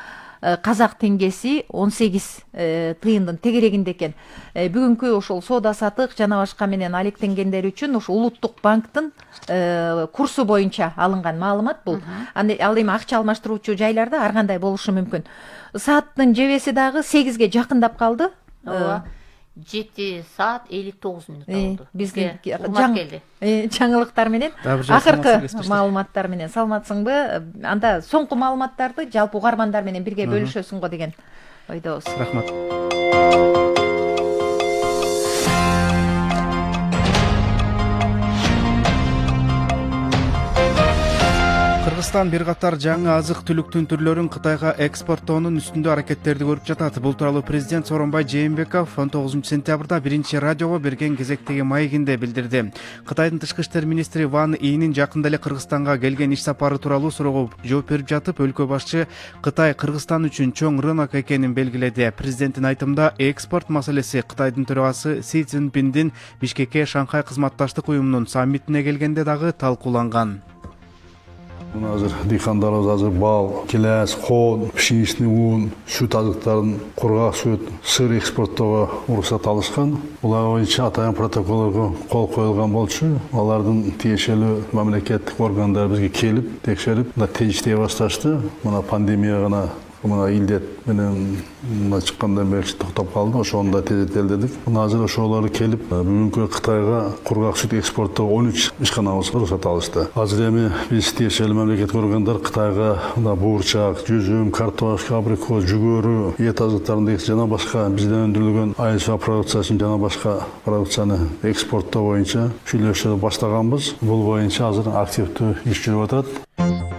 казак теңгеси 18 тыйындын тегерегинде экен. Бүгүнкү ошол соода сатык жана башка менен алектенгендер үчүн ошо улуттук банктын курсу боюнча алынган маалымат бул. Ал эми акча алмаштыруучу жайларда ар кандай болушу мүмкүн. Сааттын жебеси дагы 8ге жакындап калды. 7 саат 59 мүнөт болду. Бизге келди. Жаңылыктар менен акыркы маалыматтар менен саламатсыңбы? Анда соңку маалыматтарды жалпы угармандар менен бирге бөлүшөсүң го деген ойдобуз. Рахмат. Кыргызстан бир катар жаңы азык түлүктүн түрлөрүн Кытайга экспорттоонун үстүндө аракеттерди көрүп жатат. Бул тууралуу президент Сооронбай Жээнбеков 19-сентябрда 1-радиого берген кезектеги маегинде билдирди. Кытайдын тышкы иштер министри Ван Ийнин жакында эле Кыргызстанга келген иш сапары тууралуу суроого жооп берип жатып, өлкө башчы Кытай Кыргызстан үчүн чоң рынок экенин белгиледи. Президенттин айтымында экспорт маселеси Кытайдын төрагасы Си Цзиньпиндин Бишкекке Шанхай кызматташтык уюмунун саммитине келгенде дагы талкууланган. Мына азыр дыйкандарыбыз азыр бал, келес, кон, пшеничный ун, сүт азыктарын, кургак сүт, сыр экспорттоого уруксат алышкан. Булар боюнча атайын протоколго кол коюлган болчу. Алардын тиешелүү мамлекеттик органдар бизге келип, текшерип, тежиштей башташты. Мына пандемия гана мына илдет менен чыккандан бери токтоп калды. Ошону да тездетелдедик. Мына азыр ошолор келип, бүгүнкү Кытайга кургак сүт экспорттоо 13 ишканабызга уруксат алышты. Азыр эми биз тиешелүү мамлекеттик органдар Кытайга буурчак, жүзүм, картошка, абрикос, жүгөрү, эт азыктарын жана башка бизден өндүрүлгөн айыл продукциясын жана башка продукцияны экспорттоо боюнча сүйлөшүү баштаганбыз. Бул боюнча азыр активдүү иш жүрүп атат.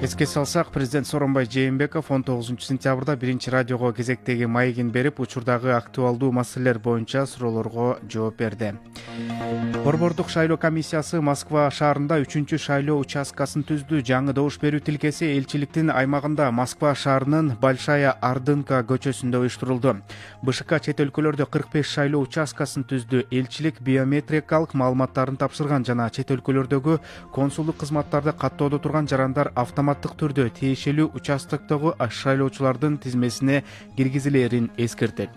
Эске салсак, президент Сооронбай Жээнбеков 19-сентябрда 1-радиого кезектеги маегин берип, учурдагы актуалдуу маселелер боюнча суроолорго жооп берди. Борбордук шайлоо комиссиясы Москва шаарында 3-шайлоо участкасын түздү. Жаңы добуш берүү тилкеси элчиликтин аймагында Москва шаарынын Большая Ордынка көчөсүндө уюштурулду. БШК чет өлкөлөрдө 45 шайлоо участкасын түздү. Элчилик биометрикалык маалыматтарын тапшырган жана чет өлкөлөрдөгү консулдук кызматтарды каттоодо турган жарандар автоматтык түрдө тиешелүү участоктогу шайлоочулардын тизмесине киргизилерин эскертет.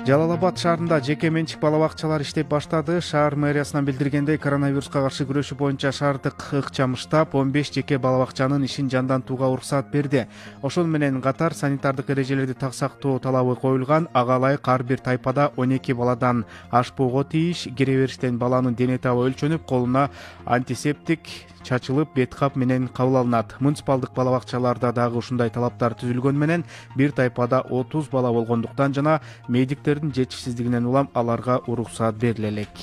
Жалал-Абад шаарында жеке менчик бала бакчалар иштеп баштады. Шаар мэриясынан билдиргендей, коронавируска каршы күрөшүү боюнча шаардык ыкчам штаб 15 жеке бала бакчанын ишин жандантууга уруксат берди. Ошол менен катар санитардык эрежелерди сактоо талабы коюлган. Ага ылайык ар бир тайпада 12 баладан ашпоого тийиш, кире бериштен баланын дене табы өлчөнүп, колуна антисептик чачылып, бет кап менен кабыл алынат. Муниципалдык бала бакчаларда дагы ушундай талаптар түзүлгөн менен бир тайпада 30 бала болгондуктан жана медиктердин жетишсиздигинен улам аларга уруксат бериле элек.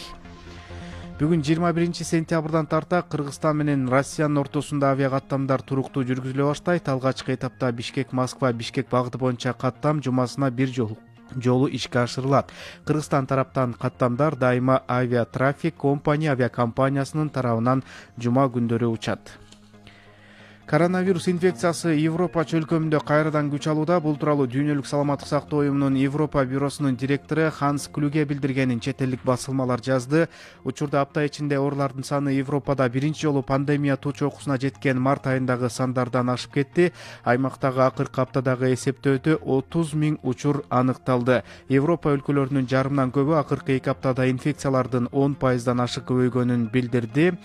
Бүгүн 21-сентябрдан тарта Кыргызстан менен Россиянын ортосунда авиа каттамдар туруктуу жүргүзүлө баштайт. Алгачкы этапта Бишкек-Москва, Бишкек багыты боюнча каттам жумасына бир жолу ишке ашырылат. Кыргызстан тараптан каттамдар дайыма авиатрафик авиакомпаниясынын тарабынан жума күндөрү учат. Коронавирус инфекциясы Европа чөлкөмүндө кайрадан күч алууда. Бул тууралуу Дүйнөлүк саламаттык сактоо уюмунун Европа бюросунун директору Ханс Клюге билдиргенин чет элдик басылмалар жазды. Учурда апта ичинде оорулардын саны Европада биринчи жолу пандемия туу чокусуна жеткен март айындагы сандардан ашып кетти. Аймактагы акыркы аптадагы эсептөөдө 30 000 учур аныкталды. Европа өлкөлөрүнүн жарымынан көбү акыркы 2 аптада инфекциялардын 10% ашык көбөйгөнүн билдирди.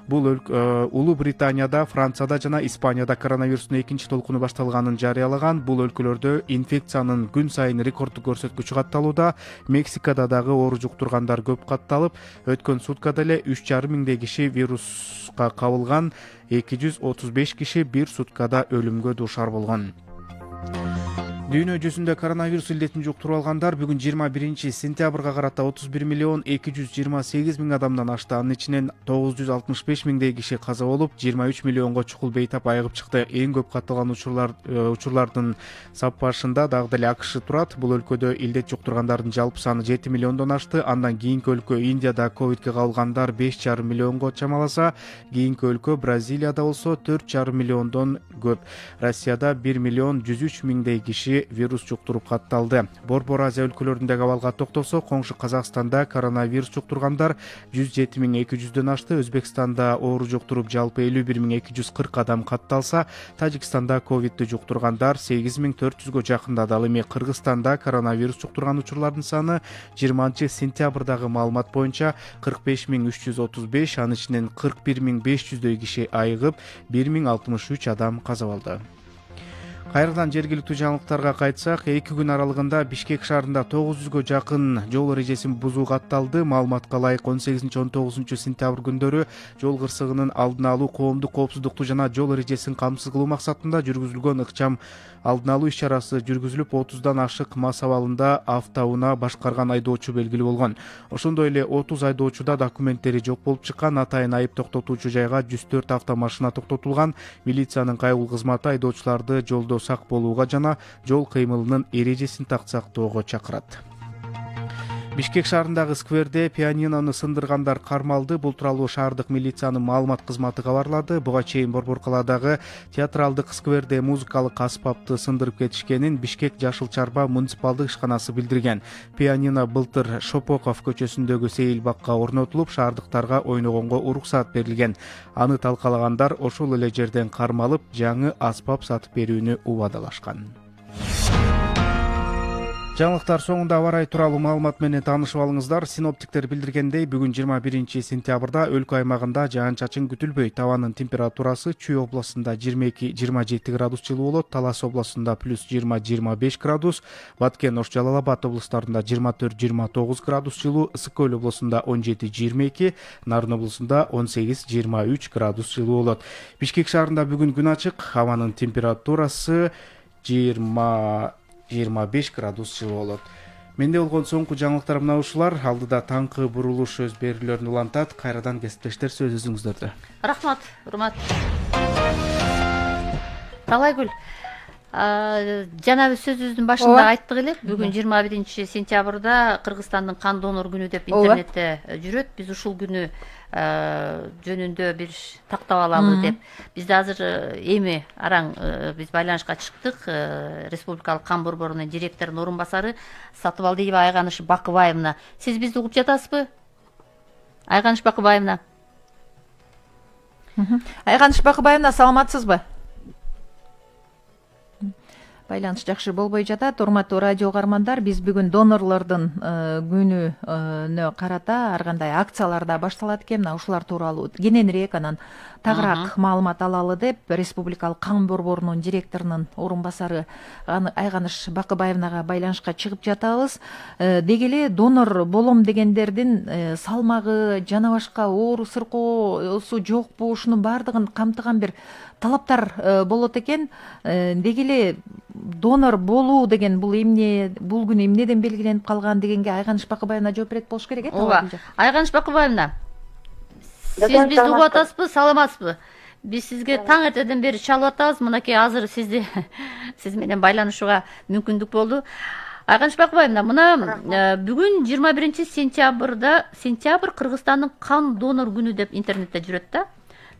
Бул Улуу Британияда, Францияда жана Испанияда коронавирустун экинчи толкуну башталганын жарыялаган. Бул өлкөлөрдө инфекциянын күн сайын рекорддук көрсөткүчү катталууда. Мексикада дагы оору жуктургандар көп катталып, өткөн суткада эле 3,5 миңдей киши вируска кабылган, 235 киши бир суткада өлүмгө дуушар болгон. Дүйнө жүзүндө коронавирус илдетин жуктуруп алгандар бүгүн 21 сентябрга карата 31 228 000 адамдан ашты. Анын ичинен 965 000дей киши каза болуп, 23 миллионго чукул бейтап айыгып чыкты. Эң көп катталган учурлардын саппашында дагы деле АКШ турат. Бул өлкөдө илдет жуктургандардын жалпы саны 7 миллиондон ашты. Андан кийинки өлкө Индияда ковидке кабылгандар 5,5 миллионго чамаласа, кийинки өлкө Бразилияда болсо 4,5 миллиондон көп. Россияда 1 миллион 103 000дей киши вирус жуктуруп катталды. Борбор Азия өлкөлөрүндөгү абалга токтолсок, коңшу Казакстанда коронавирус жуктургандар 107 200дөн ашты. Өзбекстанда оору жуктуруп жалпы 51 240 адам катталса, Тажикстанда ковидти жуктургандар 8 400гө жакындады. Ал эми Кыргызстанда коронавирус жуктурган учурлардын саны 20 сентябрдагы маалымат боюнча 45 335, анын ичинен 41 500дөй киши айыгып, 1063 адам каза болду. Кайрадан жергиликтүү жаңылыктарга кайтсак, 2 күн аралыгында Бишкек шаарында 900гө жакын жол эрежесин бузуу катталды. Маалыматка ылайык 18-19 сентябрь күндөрү жол кырсыгынын алдын алуу, коомдук коопсуздукту жана жол эрежесин камсыз кылуу максатында жүргүзүлгөн ыкчам алдын алуу иш-чарасы жүргүзүлүп, 30дан ашык мас абалында автоунаа башкарган айдоочу белгилүү болгон. Ошондой эле 30 айдоочуда документтери жок болуп чыккан. Атайын айып токтотуучу жайга 104 автомашина токтотулган. Милициянын кайгылуу кызматы айдоочуларды жолдо сак болууга жана жол кыймылынын эрежесин так сактоого чакырат. Бишкек шаарындагы скверде пианинону сындыргандар кармалды. Бул тууралуу шаардык милициянын маалымат кызматы кабарлады. Буга чейин Борбор калаадагы театралдык скверде музыкалык аспапты сындырып кетишкенин Бишкек Жашыл Чарба муниципалдык ишканасы билдирген. Пианино былтыр Шопоков көчөсүндөгү сейил бакка орнотулуп, шаардыктарга ойногонго уруксаат берилген. Аны талкалагандар ошол эле жерден кармалып, жаңы аспап сатып берүүнү убадалашкан. Жаңылыктар соңунда аба ырайы тууралуу маалымат менен таанышып алыңыздар. Синоптиктер билдиргендей, бүгүн 21 сентябрда өлкө аймагында жаан-чачын күтүлбөйт. Табанын температурасы Чүй областында 22-27 градус жылуу болот, Талас областында плюс 20-25 градус, Баткен, Ош, Жалал Абад областарында 24-29 градус жылуу, Ысык Көл областында 17-22, Нарын областында 18-23 градус жылуу болот. Бишкек шаарында бүгүн күн ачык, абанын температурасы 25 градус жылуу болот. Менде болгон соңку жаңылыктар мына ушулар. Алдыда таңкы бурулуш өз берүүлөрүн улантат. Кайрадан кесиптештер, сөз өзүңүздөрдө. Рахмат, урмат. Талайгүл, жана биз сөзүбүздүн башында айттык эле, бүгүн 21 сентябрда Кыргызстандын кан донор күнү деп интернетте жүрөт. Биз ушул күнү жөнүндө бир тактап алалы деп. Бизде азыр эми араң биз байланышка чыктык. Республикалык кан борборунун директорунун орун басары Сатыбалдиева Айганыш Бакыбаевна. Сиз бизди угуп жатасызбы? Айганыш Бакыбаевна. Айганыш Бакыбаевна, саламатсызбы? Байланыш жакшы болбой жатат. Урматтуу радио угармандар, биз бүгүн донорлордун күнүнө карата ар кандай акциялар да башталат экен. Мына ушулар тууралуу кененирээк анан тагыраак маалымат алалы деп Республикалык кан борборунун директорунун орун басары Айганыш Бакыбаевнага байланышка чыгып жатабыз. Деги эле донор болом дегендердин салмагы жана башка оору сыркоосу жокпу, ушунун баардыгын камтыган бир талаптар болот экен. Деги эле донор болуу деген бул эмне, бул күн эмнеден белгиленип калган дегенге Айганыш Бакыбаевна жооп берет болуш керек. Ооба. Айганыш Бакыбаевна, сиз бизди угуп атасызбы, саламатсызбы? Биз сизге таң эртеден бери чалып атабыз. Мынакей азыр сиз менен байланышууга мүмкүндүк болду. Айганыш Бакыбаевна, мына бүгүн 21 сентябрь Кыргызстандын кан донор күнү деп интернетте жүрөт да.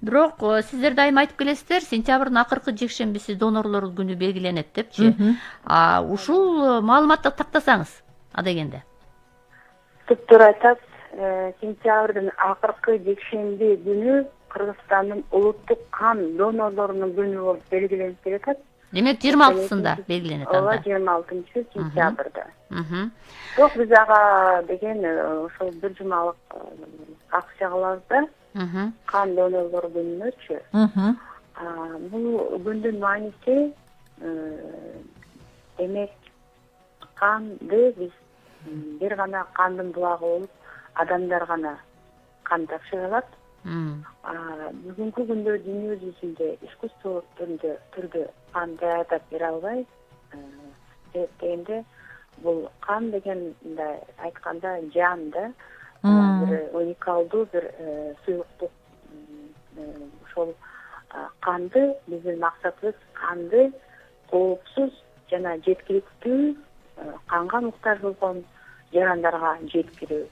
Бирок сиздер дайым айтып келесиздер, сентябрдын акыркы жекшембиси донорлор күнү белгиленет депчи. Ушул маалыматты тактасаңыз адегенде. Туптуура айтат, сентябрдын акыркы жекшемби күнү Кыргызстандын улуттук кан донорлорунун күнү болуп белгиленип келатат. Демек 26-сында белгиленет анда. Ооба, 26-сентябрда. Бирок биз ага деген ошол бир жумалык акция кылабыз да. Кан донорлор күнүнөчү. Бул күндүн мааниси демек канды биз бир гана кандын булагы болуп, адамдар гана кан тапшыра алат. Бүгүнкү күндө дүйнө жүзүндө искусстволук түрдө кан даярдап бере албай, себептегенде бул кан дегенде айтканда жан да, бир уникалдуу бир суюктук. Ошол канды биздин максатыбыз канды коопсуз жана жеткиликтүү канга муктаж болгон жарандарга жеткирүү.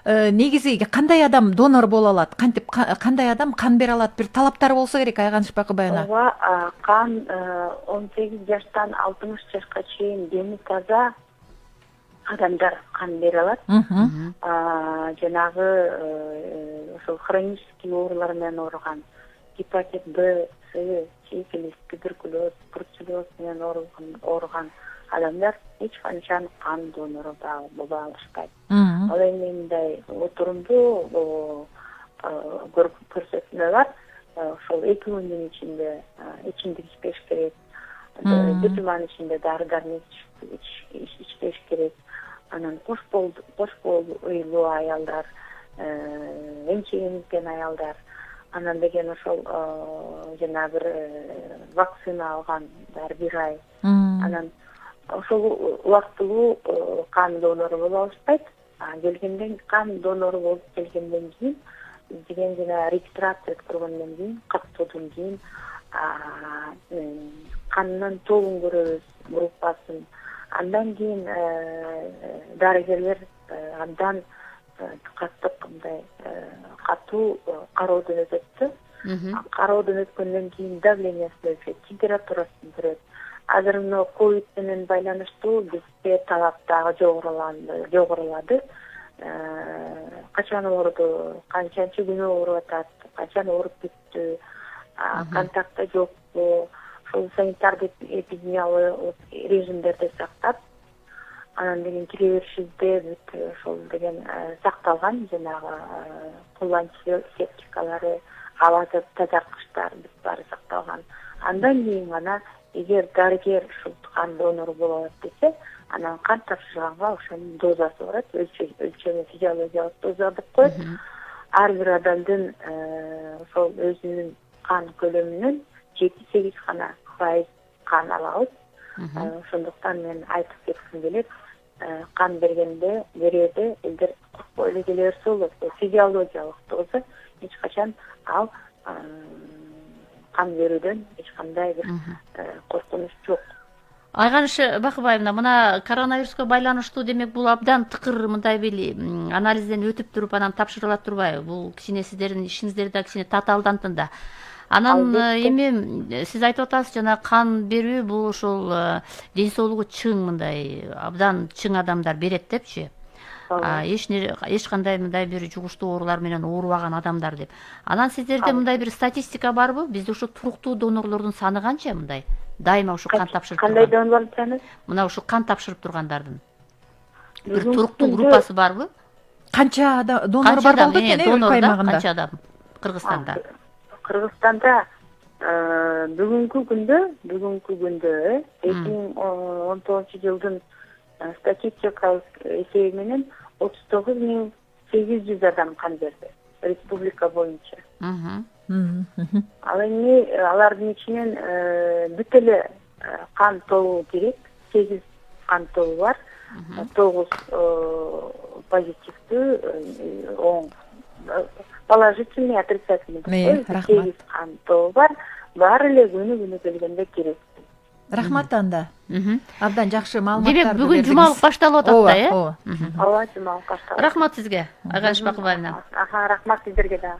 Негизи кандай адам донор боло алат? Кантип кандай адам кан бере алат? Бир талаптары болсо керек, Айганыш Бакыбайына. Ооба, кан 18 жаштан 60 жашка чейин дени таза адамдар кан бере алат. Жанагы ошол хронический оорулар менен ооруган, гепатит Б, С, сифилис, туберкулез, бруцеллез менен ооруган адамдар эч канчан кан донору боло алышпайт. Ал эми мындай отурумдуу көрсөтмө бар. Ошол 2 күндүн ичинде ичимдик ичпеш керек, бир жуманын ичинде дары-дармек ичпеш керек. Анан кош бойлуу аялдар, эмчегенген аялдар, анан деген ошол жана бир вакцина алгандар 1 ай. Анан ошол убактылуу кан донору боло алышпайт. Келгенден кан донору болуп келгенден кийин деген жана регистрация өткөргөндөн кийин, каттоодон кийин канын тобун көрөбүз, группасын. Андан кийин дарыгерлер абдан каттык мындай катуу кароодон өтөт. Кароодон өткөндөн кийин давлениясын өлчөйт, температурасын көрөт. Азыр мына ковид менен байланыштуу бизде талап дагы жогорулады. Качан ооруду, канчанчы күнү ооруп атат, качан ооруп бүттү, контакты жокпу, ошол санитардык эпидемиялык режимдерди сактап, анан деген кире беришибизде бүт ошол деген сакталган, жанагы кул антисептикалары, абады тазарткычтар бүт баары сакталган. Андан кийин гана эгер дарыгер ушул кан донору боло алат десе, анан кан тапшырганга ошонун дозасы барат, өлчөмү физиологиялык доза деп коет. Ар бир адамдын ошол өзүнүн кан көлөмүнүн 7-8 гана пайыз кан алабыз. Ошондуктан мен айтып кетким келет, кан берерде элдер коркпой эле келе берсе болот. Физиологиялык доза эч качан ал кан берүүдөн эч кандай бир коркунуч жок. Айганыш Бакыбаевна, мына коронавируска байланыштуу демек бул абдан тыкыр мындай бир анализден өтүп туруп анан тапшырыла турбайбы? Бул кичине сиздердин ишиңиздер да кичине татаалдантын да. Анан эми сиз айтып атасыз, жана кан берүү бул ошол ден соолугу чың мындай абдан чың адамдар берет депчи. Эч кандай мындай бир жугуштуу оорулар менен оорубаган адамдар деп. Анан сиздерде мындай бир статистика барбы? Бизде ушу туруктуу донорлордун саны канча мындай? Дайыма ушу кан тапшырып турган. Кандай донорлор саны? Мына ушу кан тапшырып тургандардын бир туруктуу группасы барбы? Канча донор бар болду экен өлкө аймагында? Канча адам Кыргызстанда? Кыргызстанда бүгүнкү күндө 2019-жылдын статистикалык эсеби менен 39.800 адам кан берди республика боюнча. Ал эми алардын ичинен бүт эле кан тобу керек, 8 кан тобу бар, 9 позитивдүү, 10 положительный, отрицательный. 8 кан тобу бар, баары эле күнү келгенде керек. Рахмат анда. Абдан жакшы маалыматтарды демек бүгүн бердиңиз. жумалык башталып атат да, э? ооба жумалык башталат. Рахмат сизге, Айгаш Бакыбаевна. Рахмат сиздерге да.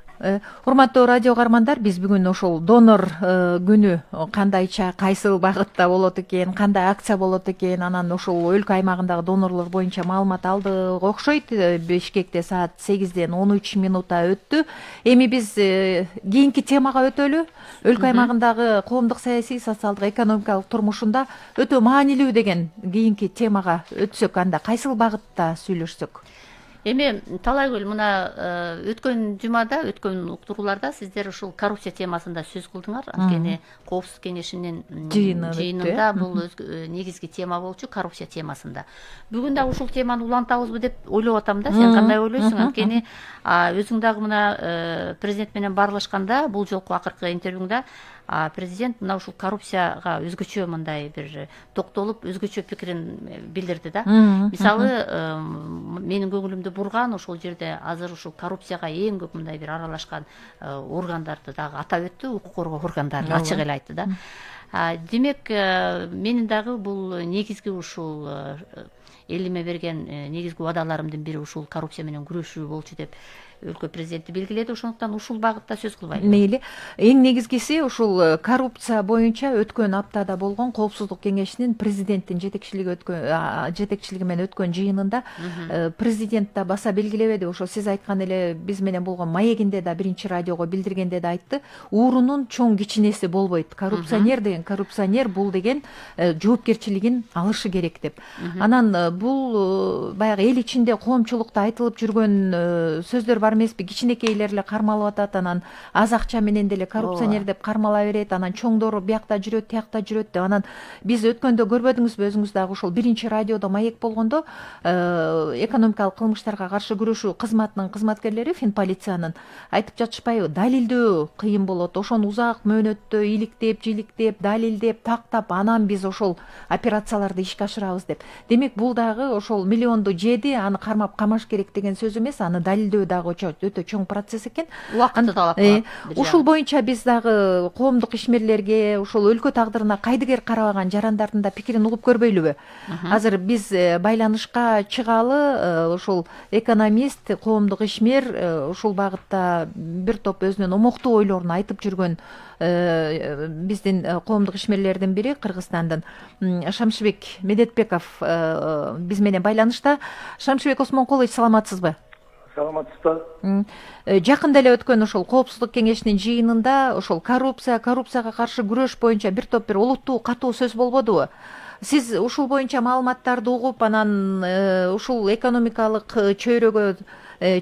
Урматтуу радио каармандар, биз бүгүн ошол донор күнү кандайча, кайсыл багытта болот экен, кандай акция болот экен, анан ошол өлкө аймагындагы донорлор боюнча маалымат алдык окшойт. Бишкекте саат 8-ден 13 минутта өттү. Эми биз кийинки темага өтөлү. Өлкө аймагындагы коомдук саясий, социалдык, экономикалык турмушунда өтө маанилүү деген кийинки темага өтсөк, анда кайсыл багытта сүйлөшсөк? Эми Талайгүл, мына өткөн жумада, өткөн уктурууларда сиздер ушул коррупция темасында сөз кылдыңар. Анткени Коопсуздук кеңешинин жыйынында бул негизги тема болчу, коррупция темасында. Бүгүн да ушул теманы улантабызбы деп ойлоп атам да. Сен кандай ойлойсуң? Анткени өзүң дагы мына президент менен баарлашканда, бул жолку акыркы интервьюңда президент мына ушул коррупцияга өзгөчө мындай бир токтолуп, өзгөчө пикирин билдирди да. Мисалы, менин көңүлүмдү бурган ошол жерде азыр ушул коррупцияга эң көп мындай бир аралашкан органдарды дагы атап өттү, укук коргоо органдарын ачык эле айтты да. Демек, менин дагы бул негизги ушул элиме берген негизги убадаларымдын бири ушул коррупция менен күрөшүү болчу деп өлкө президенти белгиледи. Ошондуктан ушул багытта сөз кылбайлы. Мейли. Эң негизгиси ушул коррупция боюнча өткөн аптада болгон Коопсуздук кеңешинин президенттин жетекчилиги менен өткөн жыйынында президент да баса белгилебеди. Ошо сиз айткан эле биз менен болгон маегинде да биринчи радиого билдиргенде да айтты. Уурунун чоң кичинеси болбойт. Коррупционер деген коррупционер, бул деген жоопкерчилигин алышы керек деп. Анан бул баягы эл ичинде коомчулукта айтылып жүргөн сөздөр бар эмеспи? Кичинекейлер эле кармалып атат, анан аз акча менен деле коррупционер деп кармала берет, анан чоңдору биякта жүрөт, тиякта жүрөт деп. Анан биз өткөндө көрбөдүңүзбү, өзүңүз дагы ошол биринчи радиодо маек болгондо экономикалык кылмыштарга каршы күрөшүү кызматынын кызматкерлери, финполициянын айтып жатышпайбы? Далилдөө кыйын болот. Ошону узак мөөнөттө иликтеп, жиликтеп, далилдеп, тактап, анан биз ошол операцияларды ишке ашырабыз деп. Демек, бул дагы ошол миллионду жеди, аны кармап камаш керек деген сөз эмес, аны далилдөө дагы өтө чоң процесс экен. Убакытты талап кылат. Ушул боюнча биз дагы коомдук ишмерлерге, ушул өлкө тагдырына кайдыгер карабаган жарандардын да пикирин угуп көрбөйлүбү? Азыр биз байланышка чыгалы, ушул экономист, коомдук ишмер ушул багытта бир топ өзүнүн омоктуу ойлорун айтып жүргөн биздин коомдук ишмерлердин бири, Кыргызстандын Шамшыбек Медетбеков биз менен байланышта. Шамшыбек Осмонкулович, саламатсызбы? Саламатсызбы. Жакында эле өткөн ошол Коопсуздук кеңешинин жыйынында ошол коррупцияга каршы күрөш боюнча бир топ бир олуттуу катуу сөз болбодубу? Сиз ушул боюнча маалыматтарды угуп, анан ушул экономикалык чөйрөгө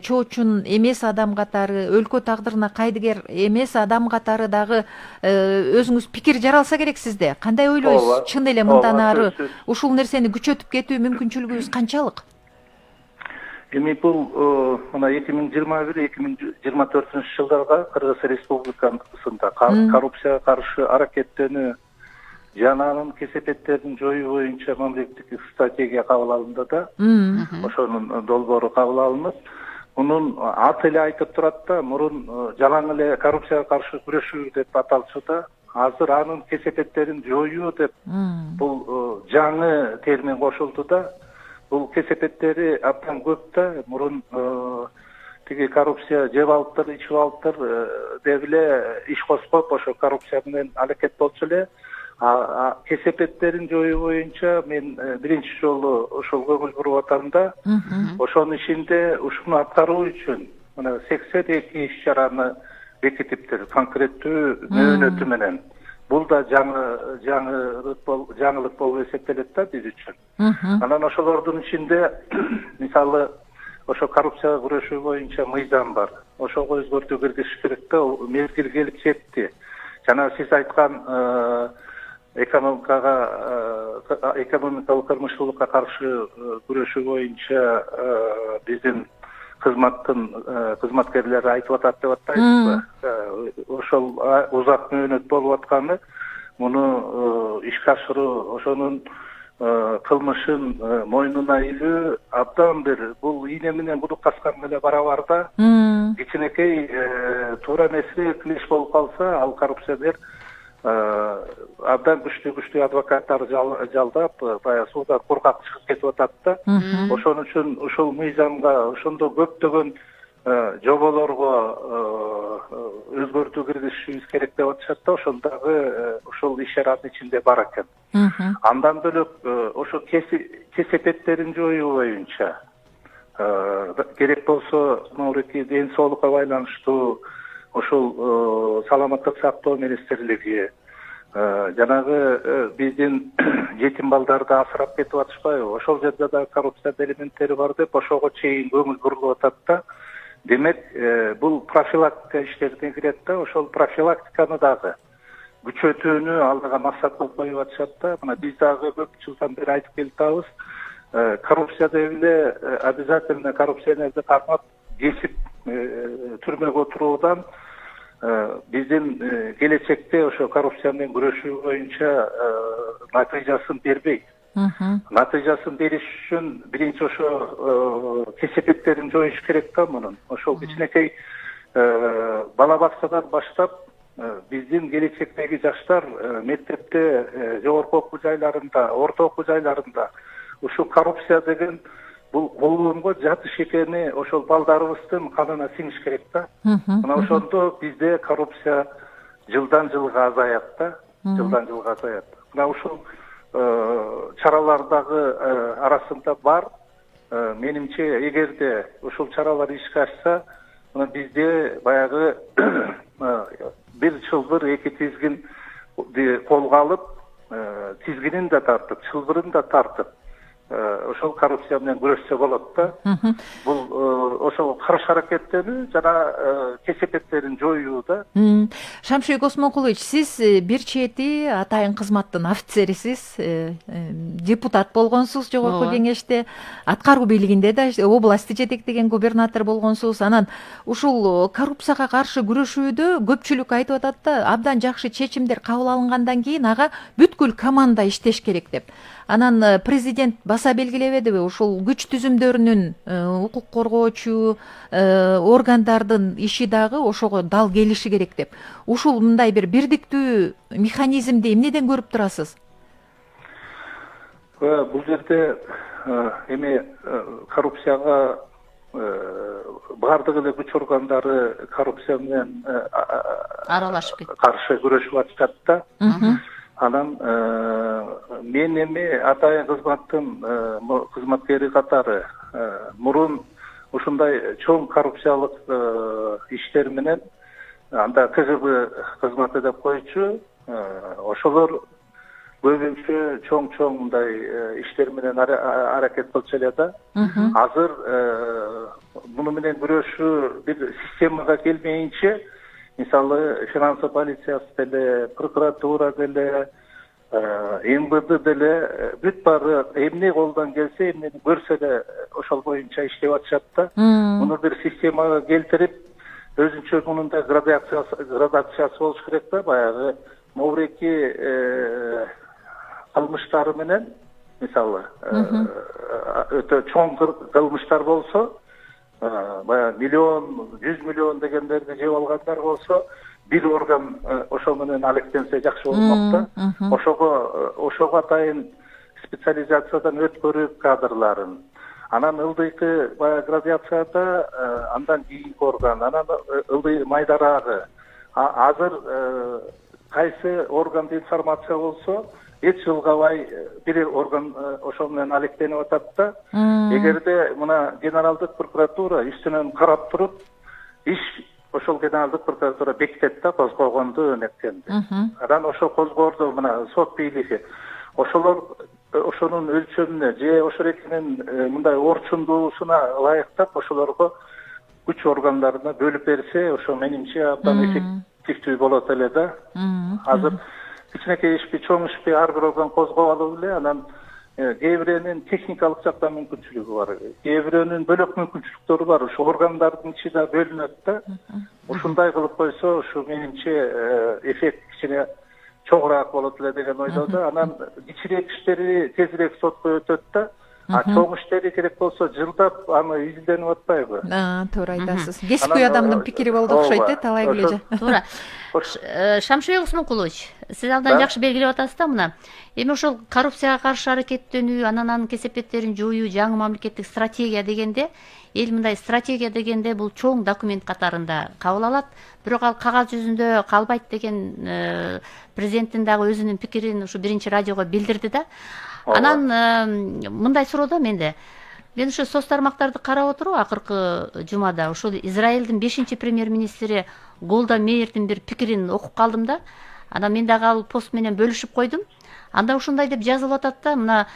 чоочун эмес адам катары, өлкө тагдырына кайдыгер эмес адам катары дагы өзүңүз пикир жаралса керек сизде. Кандай ойлойсуз? Чын эле мындан ары ушул нерсени күчөтүп кетүү мүмкүнчүлүгүбүз канчалык? Эми бул мына 2021-2024 жылдарга Кыргыз Республикасында коррупцияга каршы аракеттенүү жана анын кесепеттерин жоюу боюнча мамлекеттик стратегия кабыл алынды да. Ошонун долбоору кабыл алынып, мунун аты эле айтып турат да, мурун жалаң эле коррупцияга каршы күрөшүү деп аталчу да. Азыр анын кесепеттерин жоюу деп бул жаңы термин кошулду да. Бул кесепеттери абдан көп да. Мурун тиги коррупция жеп алыптыр, ичип алыптыр деп эле иш коспоп, ошо коррупция менен аракет болчу эле. Кесепеттерин жоюу боюнча мен биринчи жолу ошол көңүл буруп атам да. Ошонун ичинде ушуну аткаруу үчүн мына 82 иш чараны бекитиптир, конкреттүү мөөнөтү менен. Бул да жаңылык болуп эсептелет да биз үчүн. Анан ошолордун ичинде мисалы ошо коррупцияга күрөшүү боюнча мыйзам бар. Ошого өзгөртүү киргизиш керек да, мезгил келип жетти. Жана сиз айткан экономикалык кырмыштуулукка каршы күрөшүү боюнча биздин кызматкерлери айтып атат деп атпайсызбы? Ошол узак мөөнөт болуп атканы, муну ишке ашыруу, ошонун кылмышын мойнуна илүү абдан бир, бул ийне менен будук каскан эле барабар да. Кичинекей туура нерсе клеш болуп калса, ал коррупционер абдан күчтүү адвокаттар жалдап баягы суудан куркак чыгып кетип атат да. Ошон үчүн ушул мыйзамга ошондо көптөгөн жоболорго өзгөртүү киргизишибиз керек деп атышат да. Ошондагы ушул иш-чаранын ичинде бар экен. Андан бөлөк ошо кесепеттерин жоюу боюнча керек болсо мынакей ден соолукка байланыштуу ошол саламаттык сактоо министрлиги жанагы биздин жетим балдарды асырап кетип атышпайбы, ошол жерде да коррупция элементтери бар деп ошого чейин көңүл бурулуп атат да. Демек бул профилактика иштерине кирет да. Ошол профилактиканы дагы күчөтүүнү алдыга максат кылып коюп атышат да. Мына биз дагы көп жылдан бери айтып келатабыз, коррупция деп эле обязательно коррупционерди кармап кесип түрмөгө отуруудан биздин келечекте ошо коррупция менен күрөшүү боюнча натыйжасын бербейт. Натыйжасын бериш үчүн биринчи ошо кесепеттерин жоюш керек да мунун. Ошол кичинекей бала бакчадан баштап биздин келечектеги жаштар мектепте, жогорку окуу жайларында, орто окуу жайларында ушул коррупция деген бул болгонго жатыш экени ошол балдарыбыздын канына сиңиш керек да. Мына ошондо бизде коррупция жылдан жылга азаят да. Жылдан жылга азаят. Мына ушул чаралар дагы арасында бар. Менимче, эгерде ушул чаралар ишке ашса, мына бизде баягы бир чылбыр, эки тизгин колго алып, тизгинин да тартып, чылбырын да тартып, ошол коррупция менен күрөшсө болот да. Бул ошол каршы аракеттенүү жана кесепеттерин жоюу да. Шамши Космокулович, сиз бир чети атайын кызматтын офицерисиз, депутат болгонсуз жогорку кеңеште, аткаруу бийлигинде да областы жетектеген губернатор болгонсуз. Анан ушул коррупцияга каршы күрөшүүдө көпчүлүк айтып атат да, абдан жакшы чечимдер кабыл алынгандан кийин ага бүткүл команда иштеш керек деп. Анан президент баса белгилебедиби, ушул күч түзүмдөрүнүн укук коргоочу органдардын иши дагы ошого дал келиши керек деп. Ушул мындай бир бирдиктүү механизмди эмнеден көрүп турасыз? Бул жерде эми коррупцияга бардык эле күч органдары коррупция менен аралашып кетти. Каршы күрөшүп атышат да. Анан мен эми атайын кызматтын кызматкери катары мурун ушундай чоң коррупциялык иштер менен анда КГБ кызматы деп койчу, ошолор көбүнчө чоң мындай иштер менен аракет кылчу эле да. Азыр муну менен күрөшүү бир системага келмейинче, мисалы финансы полициясы деле, прокуратура деле, МВД деле бүт баары эмне колдон келсе, эмнени көрсө эле ошол боюнча иштеп атышат да. Муну бир системага келтирип, өзүнчө мунун да градациясы болуш керек да. Баягы мобреки кылмыштары менен, мисалы өтө чоң кылмыштар болсо, баягы миллион, 100 миллион дегендерди жеп алгандар болсо, бир орган ошо менен алектенсе жакшы болмок да. Ошого атайын специализациядан өткөрүп кадрларын. Анан ылдыйкы баягы градацияда андан кийинки орган, анан ылдый майдарагы. Азыр кайсы органда информация болсо, эч жылгабай бир орган ошол менен алектенип атат да. Эгерде мына генералдык прокуратура үстүнөн карап туруп, иш ошол генералдык прокуратура бекитет да, козгогонду өнөктөндү. Анан ошол козгоорду мына сот бийлиги ошонун өлчөмүнө же ошол экинин мындай орчундуусуна ылайыктап ошолорго күч органдарына бөлүп берсе, ошо менимче абдан эффективдүү болот эле да. Азыр кичинекей ишпи, чоң ишпи ар бир орган козгоп алып эле, анан кээ бирөөнүн техникалык жактан мүмкүнчүлүгү бар, кээ бирөөнүн бөлөк мүмкүнчүлүктөрү бар. Ошо органдардын ичи да бөлүнөт да. Ушундай кылып койсо, ушу менимче эффект кичине чоңураак болот эле деген ойдо да. Анан кичирээк иштери тезирээк сотко өтөт да. чоң иштери керек болсо жылдап аны изилденип атпайбы? Туура айтасыз. Кесипкөй адамдын пикири болду окшойт талай эле. Туура. Шамшыбек Усмонкулович, сиз абдан жакшы белгилеп атасыз да мына. Эми ошол коррупцияга каршы аракеттенүү, анан анын кесепеттерин жоюу, жаңы мамлекеттик стратегия дегенде, эл мындай стратегия дегенде бул чоң документ катарында кабыл алат, бирок ал кагаз жүзүндө калбайт деген президенттин дагы өзүнүн пикирин ушу биринчи радиого билдирди да. Анан мындай суроо да менде. Мен ушу соц тармактарды карап отуруп акыркы жумада ушул Израилдин 5-чи премьер-министри Голда Меирдин бир пикирин окуп калдым да. Анан мен дагы ал пост менен бөлүшүп койдум. Анда ушундай деп жазылып атат да, мына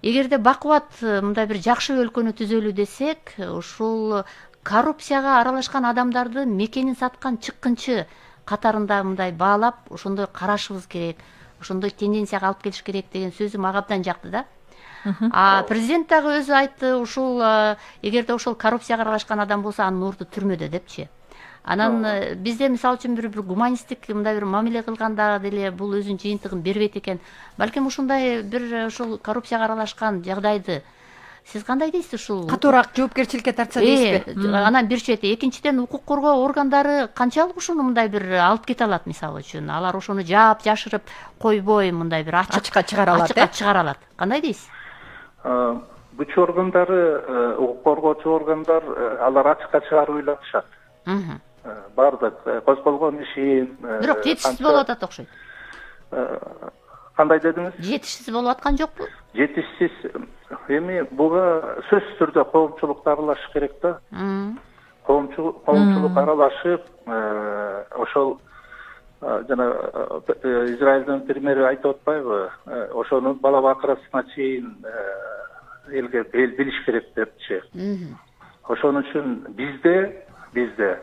эгерде бакубат мындай бир жакшы өлкөнү түзөлүү десек, ушул коррупцияга аралашкан адамдарды мекенин саткан чыккынчы катарында мындай баалап, ошондой карашыбыз керек, ошондой тенденцияга алып келиш керек деген сөзү мага абдан жакты да. Президент дагы өзү айтты, ушул эгерде ошол коррупцияга аралашкан адам болсо, анын орду түрмөдө депчи. Анан бизде мисалы үчүн бир гуманисттик мындай бир мамиле кылганда деле бул өзүнүн жыйынтыгын бербейт экен. Балким ушундай бир ушул коррупцияга аралашкан жагдайды сиз кандай дейсиз ушул? Катуураак жоопкерчиликке тартса дейсизби? Анан бир чети, экинчиден укук коргоо органдары канчалык ушуну мындай бир алып кете алат мисалы үчүн? Алар ошону жаап жашырып койбой мындай бир ачыкка чыгара алат. Ачыкка чыгара алат. Кандай дейсиз? Бүч органдары, укук коргоочу органдар алар ачыкка чыгарып ыйлатышат. Бардык козголгон ишин. Бирок жетишсиз болуп атат окшойт. Кандай дедиңиз? Жетишсиз болуп аткан жокпу? Жетишсиз. Эми буга сөзсүз түрдө коомчулукта аралашыш керек да. Коомчулук аралашып, ошол жана Израилдин премьери айтып атпайбы? Ошонун бала бакырасына чейин элге билиш керек депчи. Ошон үчүн бизде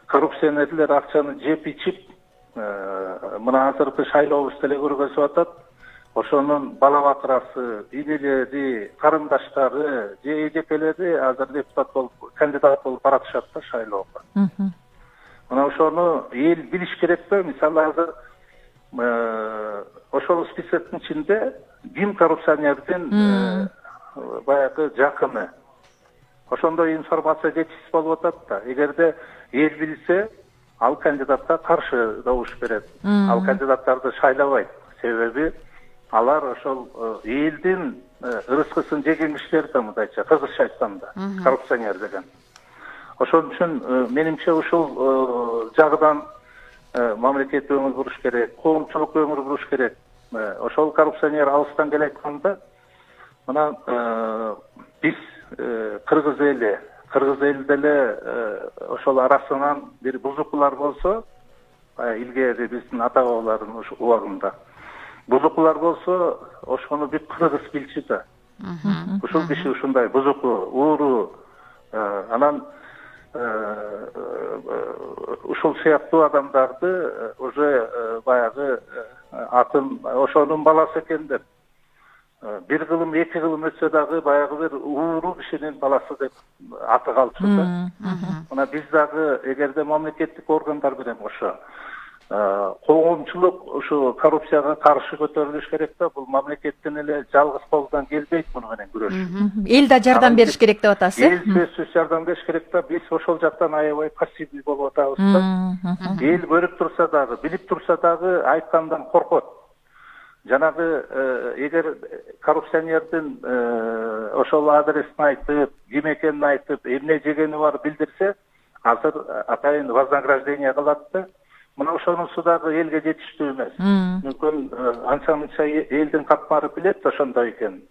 коррупционерлер акчаны жеп ичип, мына азыркы шайлообуз деле көргөзүп атат. Ошонун бала бакырасы, инелери, карындаштары, же эжекелери азыр депутат болуп, кандидат болуп баратышат да шайлоого. Мына ошону эл билиш керек да. Мисалы азыр ошол списоктун ичинде ким коррупционердин баягы жакыны. Ошондой информация жетишсиз болуп атат да. Эгерде эл билсе, ал кандидатка каршы добуш берет. Ал кандидаттарды шайлабайт. Себеби алар ошол элдин ырыскысын жеген кишилер да, мындайча кыргызча айтканда, коррупционер деген. Ошон үчүн менимче ушул жагынан мамлекет өңүр буруш керек, коомчулук өңүр буруш керек. Ошол коррупционер алыстан келе айтканда, мына биз кыргыз эл деле ошол арасынан бир бузукулар болсо, илгери биздин ата бабалардын убагында бузукулар болсо, ошону бир кыргыз билчү да. Ушул киши ушундай бузуку, ууру, анан ушул сыяктуу адамдарды уже баягы атын ошонун баласы экен деп, бир кылым, эки кылым өтсө дагы баягы бир ууру кишинин баласы деп аты калчу да. Мына биз дагы эгерде мамлекеттик органдар менен ошо коомчулук ушу коррупцияга каршы көтөрүлүш керек да. Бул мамлекеттен эле жалгыз колдон келбейт муну менен күрөшүү. Эл да жардам бериш керек деп атасыз. Эл сөзсүз жардам бериш керек да. Биз ошол жактан аябай пассивдүү болуп атабыз да. Эл көрүп турса дагы, билип турса дагы айткандан коркот. Жанагы эгер коррупционердин ошол адресин айтып, ким экенин айтып, эмне жегени бар билдирсе, азыр атайын вознаграждение кылат да. Мына ошонусу дагы элге жетиштүү эмес. Мүмкүн анча-мынча элдин катмары билет ошондой экен.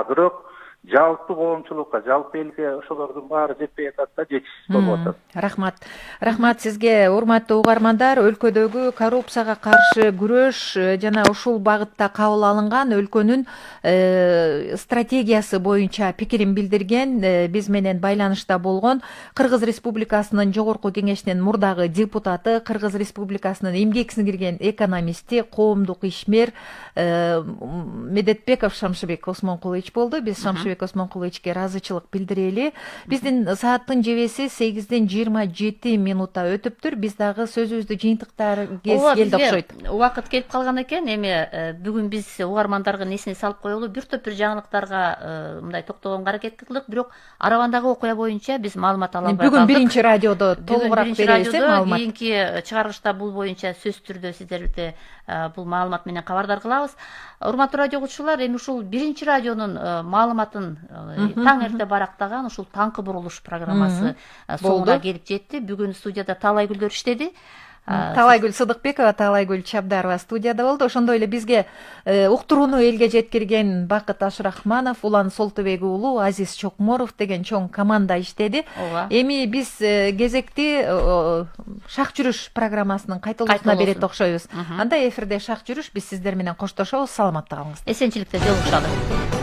Бирок жалпы коомчулукка, жалпы элге ошолордун баары жетпей атат да, жетишсиз болуп атат. Рахмат сизге, урматтуу угармандар. Өлкөдөгү коррупцияга каршы күрөш жана ушул багытта кабыл алынган өлкөнүн стратегиясы боюнча пикирин билдирген, биз менен байланышта болгон Кыргыз Республикасынын Жогорку Кеңешинин мурдагы депутаты, Кыргыз Республикасынын эмгек сиңирген экономисти, коомдук ишмер Медетбеков Шамшыбек Усмонкулович болду. Биз Жакшыбек Осмонкуловичке ыраазычылык билдирели. Биздин сааттын жебеси 8:27 минутта өтүптүр. Биз дагы сөзүбүздү жыйынтыктар келди окшойт. Убакыт келип калган экен. Эми бүгүн биз угармандардын эсине салып коелу, бир топ бир жаңылыктарга мындай токтогонго аракет кылдык, бирок Арабандагы окуя боюнча биз маалымат ала албай калдык. Бүгүн биринчи радиодо толугураак беребиз, маалымат. Кийинки чыгарылышта бул боюнча сөзсүз түрдө сиздерди бул маалымат менен кабардар кылабыз. Урматтуу радио угуучулар, эми ушул биринчи радионун маалыматын таң эрте барактаган ушул таңкы бурулуш программасы соңуна келип жетти. Бүгүн студияда Таалайгүлдөр иштеди. Таалайгүл Сыдыкбекова, Таалайгүл Чабдарова студияда болду. Ошондой эле бизге уктурууну элге жеткирген Бакыт Ашрахманов, Улан Солтубек уулу, Азиз Чокморов деген чоң команда иштеди. Эми биз кезекти шак жүрүш программасынын кайталоосуна берет окшойбуз. Анда эфирде шак жүрүш, биз сиздер менен коштошобуз. Саламатта калыңыз. Эсенчиликте жолугушалы.